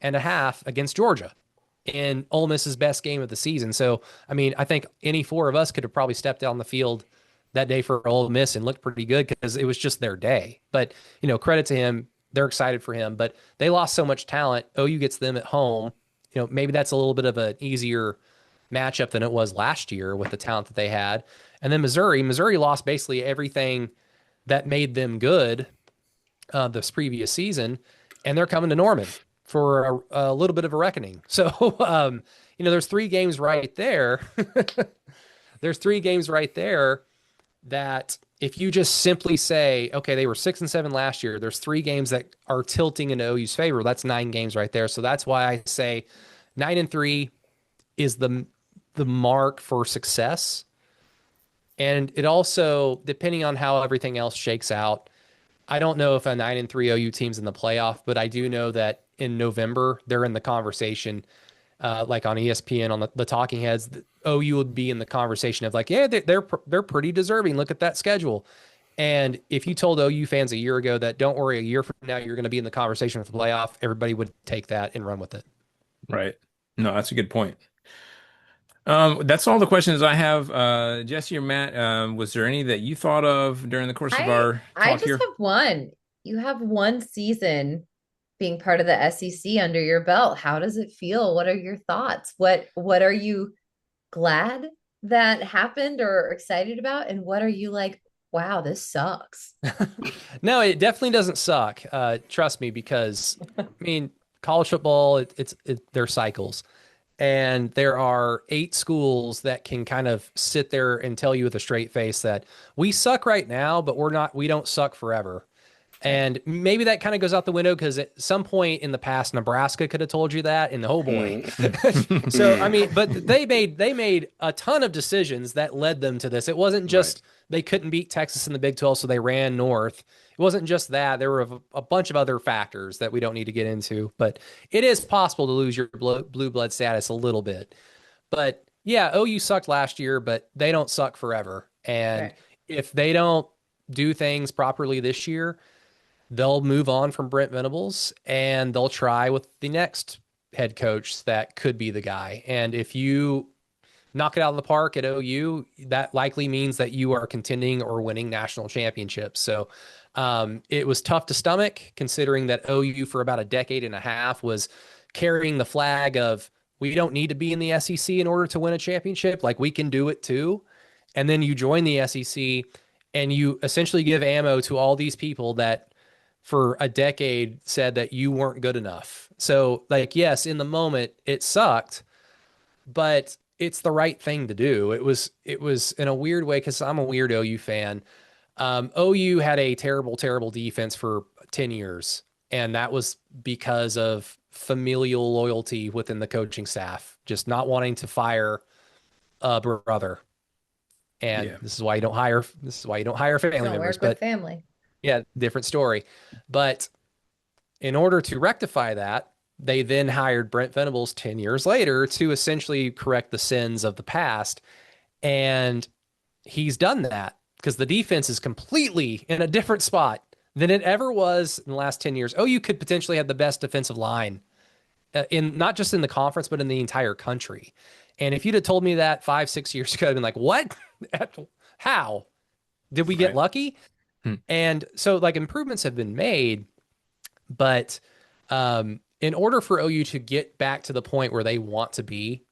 and a half against Georgia in Ole Miss's best game of the season. So, I think any four of us could have probably stepped out on the field that day for Ole Miss and looked pretty good because it was just their day. But, credit to him. They're excited for him, but they lost so much talent. OU gets them at home. Maybe that's a little bit of an easier matchup than it was last year with the talent that they had. And then Missouri lost basically everything that made them good this previous season, and they're coming to Norman for a little bit of a reckoning. So, there's three games right there. There's three games right there that if you just simply say, okay, they were 6-7 last year, there's three games that are tilting into OU's favor. That's 9 games right there. So that's why I say 9-3 is the mark for success. And it also, depending on how everything else shakes out, I don't know if a 9-3 OU team's in the playoff, but I do know that in November, they're in the conversation, like on ESPN, on the talking heads. OU would be in the conversation of like, yeah, they're pretty deserving. Look at that schedule. And if you told OU fans a year ago that don't worry, a year from now you're going to be in the conversation for the playoff, everybody would take that and run with it. Right. No, that's a good point. That's all the questions I have. Jesse or Matt, was there any that you thought of during the course of our I talk just here? have one. You have one season being part of the SEC under your belt. How does it feel? What are your thoughts? What are you glad that happened or excited about? And what are you like, wow, this sucks? No, it definitely doesn't suck. Trust me, because college football, they're cycles. And there are 8 schools that can kind of sit there and tell you with a straight face that we suck right now, but we don't suck forever. Right. And maybe that kind of goes out the window because at some point in the past, Nebraska could have told you that, and oh boy. So I mean, but they made a ton of decisions that led them to this. It wasn't Right. just they couldn't beat Texas in the Big 12, so they ran north. It wasn't just that. There were a bunch of other factors that we don't need to get into. But it is possible to lose your blue blood status a little bit. But yeah, OU sucked last year, but they don't suck forever. And Right. if they don't do things properly this year, they'll move on from Brent Venables and they'll try with the next head coach that could be the guy. And if you knock it out of the park at OU, that likely means that you are contending or winning national championships. So it was tough to stomach considering that OU for about a decade and a half was carrying the flag of we don't need to be in the SEC in order to win a championship. Like we can do it too. And then you join the SEC and you essentially give ammo to all these people that for a decade said that you weren't good enough. So like, yes, in the moment it sucked, but it's the right thing to do. It was in a weird way because I'm a weird OU fan. OU had a terrible, terrible defense for 10 years, and that was because of familial loyalty within the coaching staff, just not wanting to fire a brother. And Yeah. this is why you don't hire family Don't members. work with But family. yeah, different story. But in order to rectify that, they then hired Brent Venables 10 years later to essentially correct the sins of the past. And he's done that because the defense is completely in a different spot than it ever was in the last 10 years. OU could potentially have the best defensive line in not just in the conference, but in the entire country. And if you'd have told me that 5, 6 years ago, I'd been like, what? How? Did we get Right. lucky? Hmm. And so like improvements have been made, but in order for OU to get back to the point where they want to be,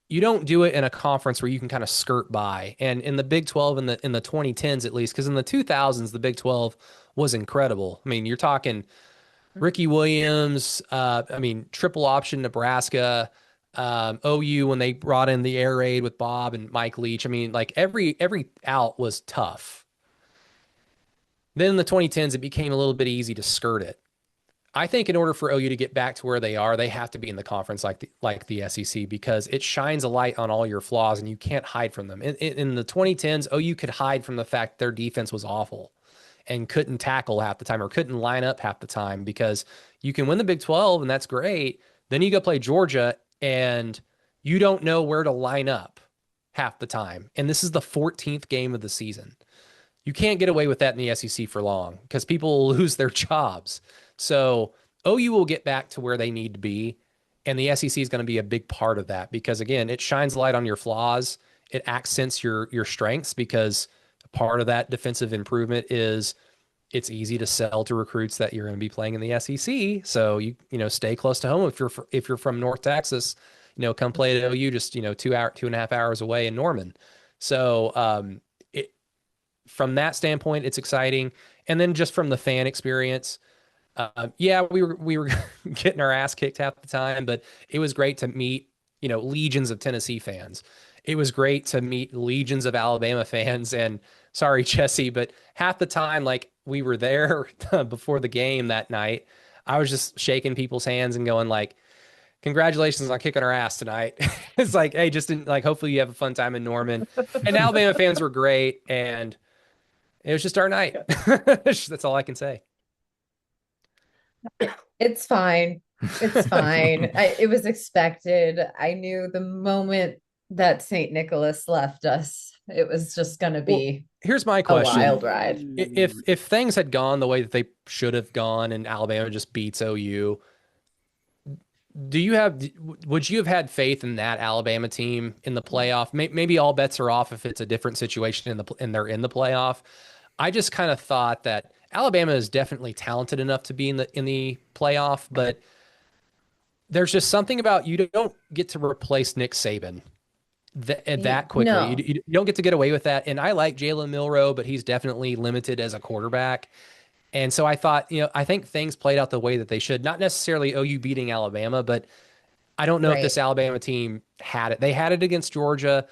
you don't do it in a conference where you can kind of skirt by. And in the Big 12 in the 2010s at least, because in the 2000s the Big 12 was incredible. I mean, you're talking Ricky Williams, I mean, triple option Nebraska, OU when they brought in the air raid with Bob and Mike Leach. I mean, like every out was tough. Then in the 2010s, it became a little bit easy to skirt it. I think in order for OU to get back to where they are, they have to be in the conference like the SEC because it shines a light on all your flaws and you can't hide from them. In the 2010s, OU could hide from the fact their defense was awful and couldn't tackle half the time or couldn't line up half the time because you can win the Big 12 and that's great. Then you go play Georgia and you don't know where to line up half the time. And this is the 14th game of the season. You can't get away with that in the SEC for long because people will lose their jobs. So OU will get back to where they need to be. And the SEC is going to be a big part of that because, again, it shines light on your flaws. It accents your strengths because part of that defensive improvement is it's easy to sell to recruits that you're going to be playing in the SEC. So you stay close to home if you're from North Texas, come play at OU just 2.5 hours away in Norman. So from that standpoint, it's exciting. And then just from the fan experience, yeah, we were getting our ass kicked half the time, but it was great to meet, legions of Tennessee fans. It was great to meet legions of Alabama fans. And sorry, Jesse, but half the time, like we were there before the game that night, I was just shaking people's hands and going like, congratulations on kicking our ass tonight. It's like, hey, hopefully you have a fun time in Norman. And Alabama fans were great. And it was just our night. That's all I can say. It's fine. It's fine. It was expected. I knew the moment that St. Nicholas left us, it was just going to Well, be here's my a question. wild ride. If things had gone the way that they should have gone and Alabama just beats OU, would you have had faith in that Alabama team in the playoff? Maybe all bets are off if it's a different situation and they're in the playoff. I just kind of thought that Alabama is definitely talented enough to be in the playoff, but there's just something about you don't get to replace Nick Saban that quickly. No. You don't get to get away with that. And I like Jalen Milroe, but he's definitely limited as a quarterback. And so I thought, I think things played out the way that they should. Not necessarily OU beating Alabama, but I don't know if this Right. Alabama team had it. They had it against Georgia,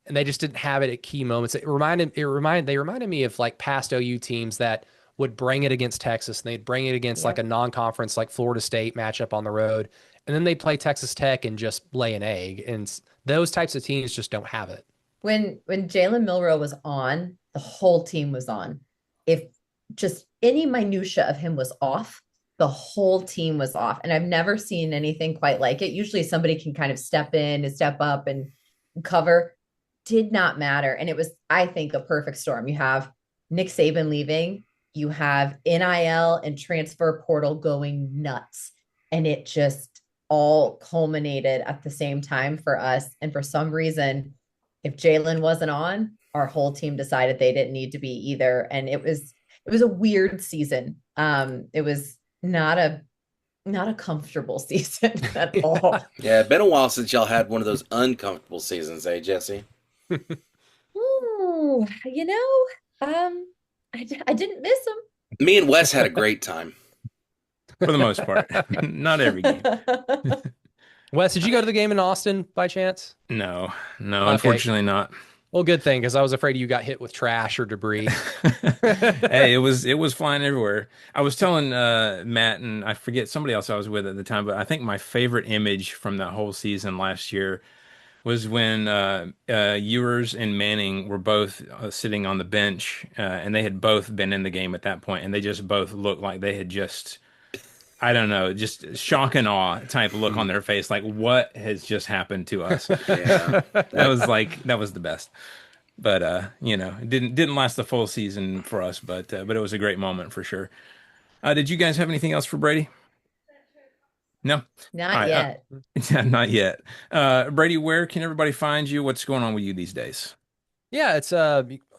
and they just didn't have it at key moments. They reminded me of like past OU teams that would bring it against Texas, and they'd bring it against like a non-conference like Florida State matchup on the road, and then they play Texas Tech and just lay an egg. And those types of teams just don't have it. When Jalen Milroe was on, the whole team was on. If just any minutia of him was off, the whole team was off. And I've never seen anything quite like it. Usually somebody can kind of step in and step up and cover. Did not matter. And it was, I think, a perfect storm. You have Nick Saban leaving, you have NIL and transfer portal going nuts. And it just all culminated at the same time for us. And for some reason, if Jalen wasn't on, our whole team decided they didn't need to be either. And it was a weird season. It was not a comfortable season at all. Yeah, been a while since y'all had one of those uncomfortable seasons, eh, Jesse? Ooh, I didn't miss them. Me and Wes had a great time. For the most part. Not every game. Wes, did you go to the game in Austin by chance? No, Okay. Unfortunately not. Well, good thing, because I was afraid you got hit with trash or debris. Hey, it was flying everywhere. I was telling Matt, and I forget somebody else I was with at the time, but I think my favorite image from that whole season last year was when Ewers and Manning were both sitting on the bench, and they had both been in the game at that point, and they just both looked like they had just, I don't know, just shock and awe type look on their face, like what has just happened to us. Yeah. That was the best. But it didn't last the full season for us, but it was a great moment for sure. Did you guys have anything else for Brady? No, Not yet. Not yet. Brady, where can everybody find you? What's going on with you these days? Yeah, it's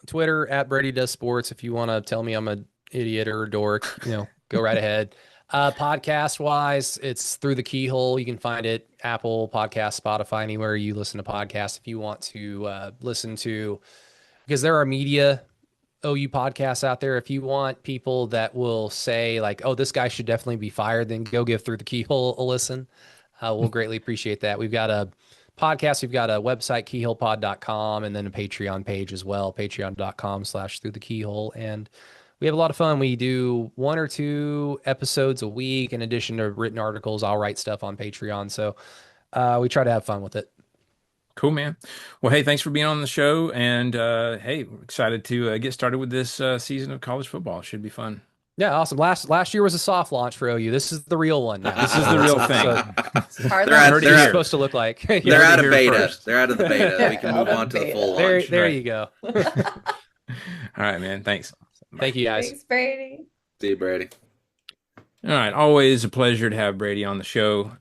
Twitter at Brady Does Sports. If you want to tell me I'm an idiot or a dork, go right ahead. Podcast wise, it's Through the Keyhole. You can find it Apple Podcast, Spotify, anywhere you listen to podcasts. If you want to listen to, because there are media OU podcasts out there. If you want people that will say like, oh, this guy should definitely be fired, then go give Through the Keyhole a listen. We'll greatly appreciate that. We've got a podcast. We've got a website, keyholepod.com, and then a Patreon page as well, patreon.com/Through the Keyhole. And we have a lot of fun. We do 1 or 2 episodes a week in addition to written articles. I'll write stuff on Patreon. So we try to have fun with it. Cool, man. Well, hey, thanks for being on the show. And hey, we're excited to get started with this season of college football. It should be fun. Yeah, awesome. Last year was a soft launch for OU. This is the real one now. This is the real thing. They're supposed to look like. They're out of beta. They're out of the beta. We can move on to the full launch. There you go. All right, man. Thanks. Thank you, guys. Thanks, Brady. See you, Brady. All right. Always a pleasure to have Brady on the show.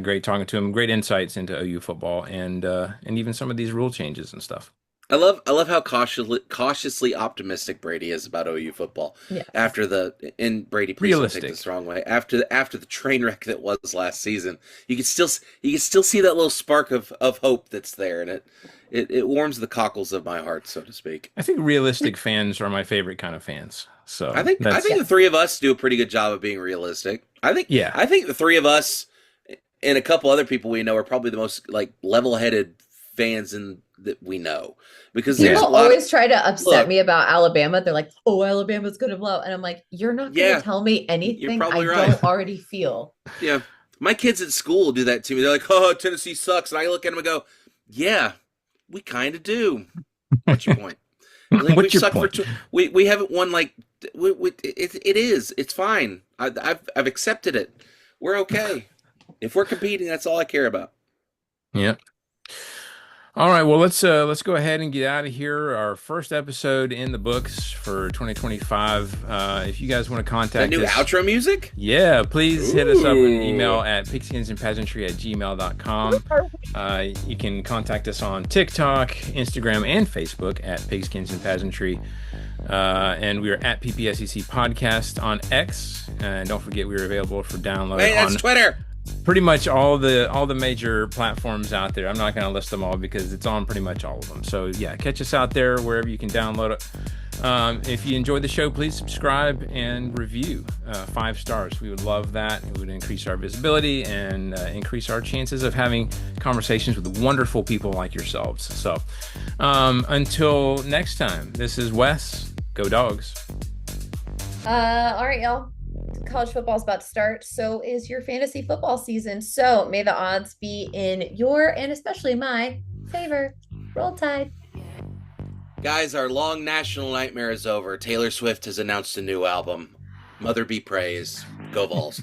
Great talking to him. Great insights into OU football and even some of these rule changes and stuff. I love how cautiously optimistic Brady is about OU football. Yeah. After Brady, please don't take Realistic. this the wrong way. After the train wreck that was last season, you can still see that little spark of hope that's there, and it warms the cockles of my heart, so to speak. I think realistic fans are my favorite kind of fans. So I think the three of us do a pretty good job of being realistic. I think the three of us and a couple other people we know are probably the most like level-headed fans that we know, because people always try to upset me about Alabama. They're like, "Oh, Alabama's going to blow," and I'm like, "You're not going to tell me anything I don't already feel." Yeah, my kids at school do that to me. They're like, "Oh, Tennessee sucks," and I look at them and go, "Yeah, we kind of do." What's your point? Like, What's your point? We haven't won like it's fine. I've accepted it. We're okay. If we're competing, that's all I care about. Yeah. All right, well, let's go ahead and get out of here. Our first episode in the books for 2025. If you guys want to contact new us, outro music? Yeah, please hit us up an email at pigskinsandpageantry@gmail.com. You can contact us on TikTok, Instagram, and Facebook at Pigskins and Pageantry. And we are at PPSEC Podcast on X. And don't forget, we are available for download that's on Twitter. pretty much all the major platforms out there. I'm not going to list them all because it's on pretty much all of them. So yeah, catch us out there wherever you can download it. If you enjoyed the show, please subscribe and review. 5 stars. We would love that. It would increase our visibility and increase our chances of having conversations with wonderful people like yourselves. So until next time, this is Wes. Go Dogs. All right, y'all. College football is about to start. So is your fantasy football season. So may the odds be in your and especially my favor. Roll Tide. Guys, our long national nightmare is over. Taylor Swift has announced a new album. Mother be praised. Go Vols.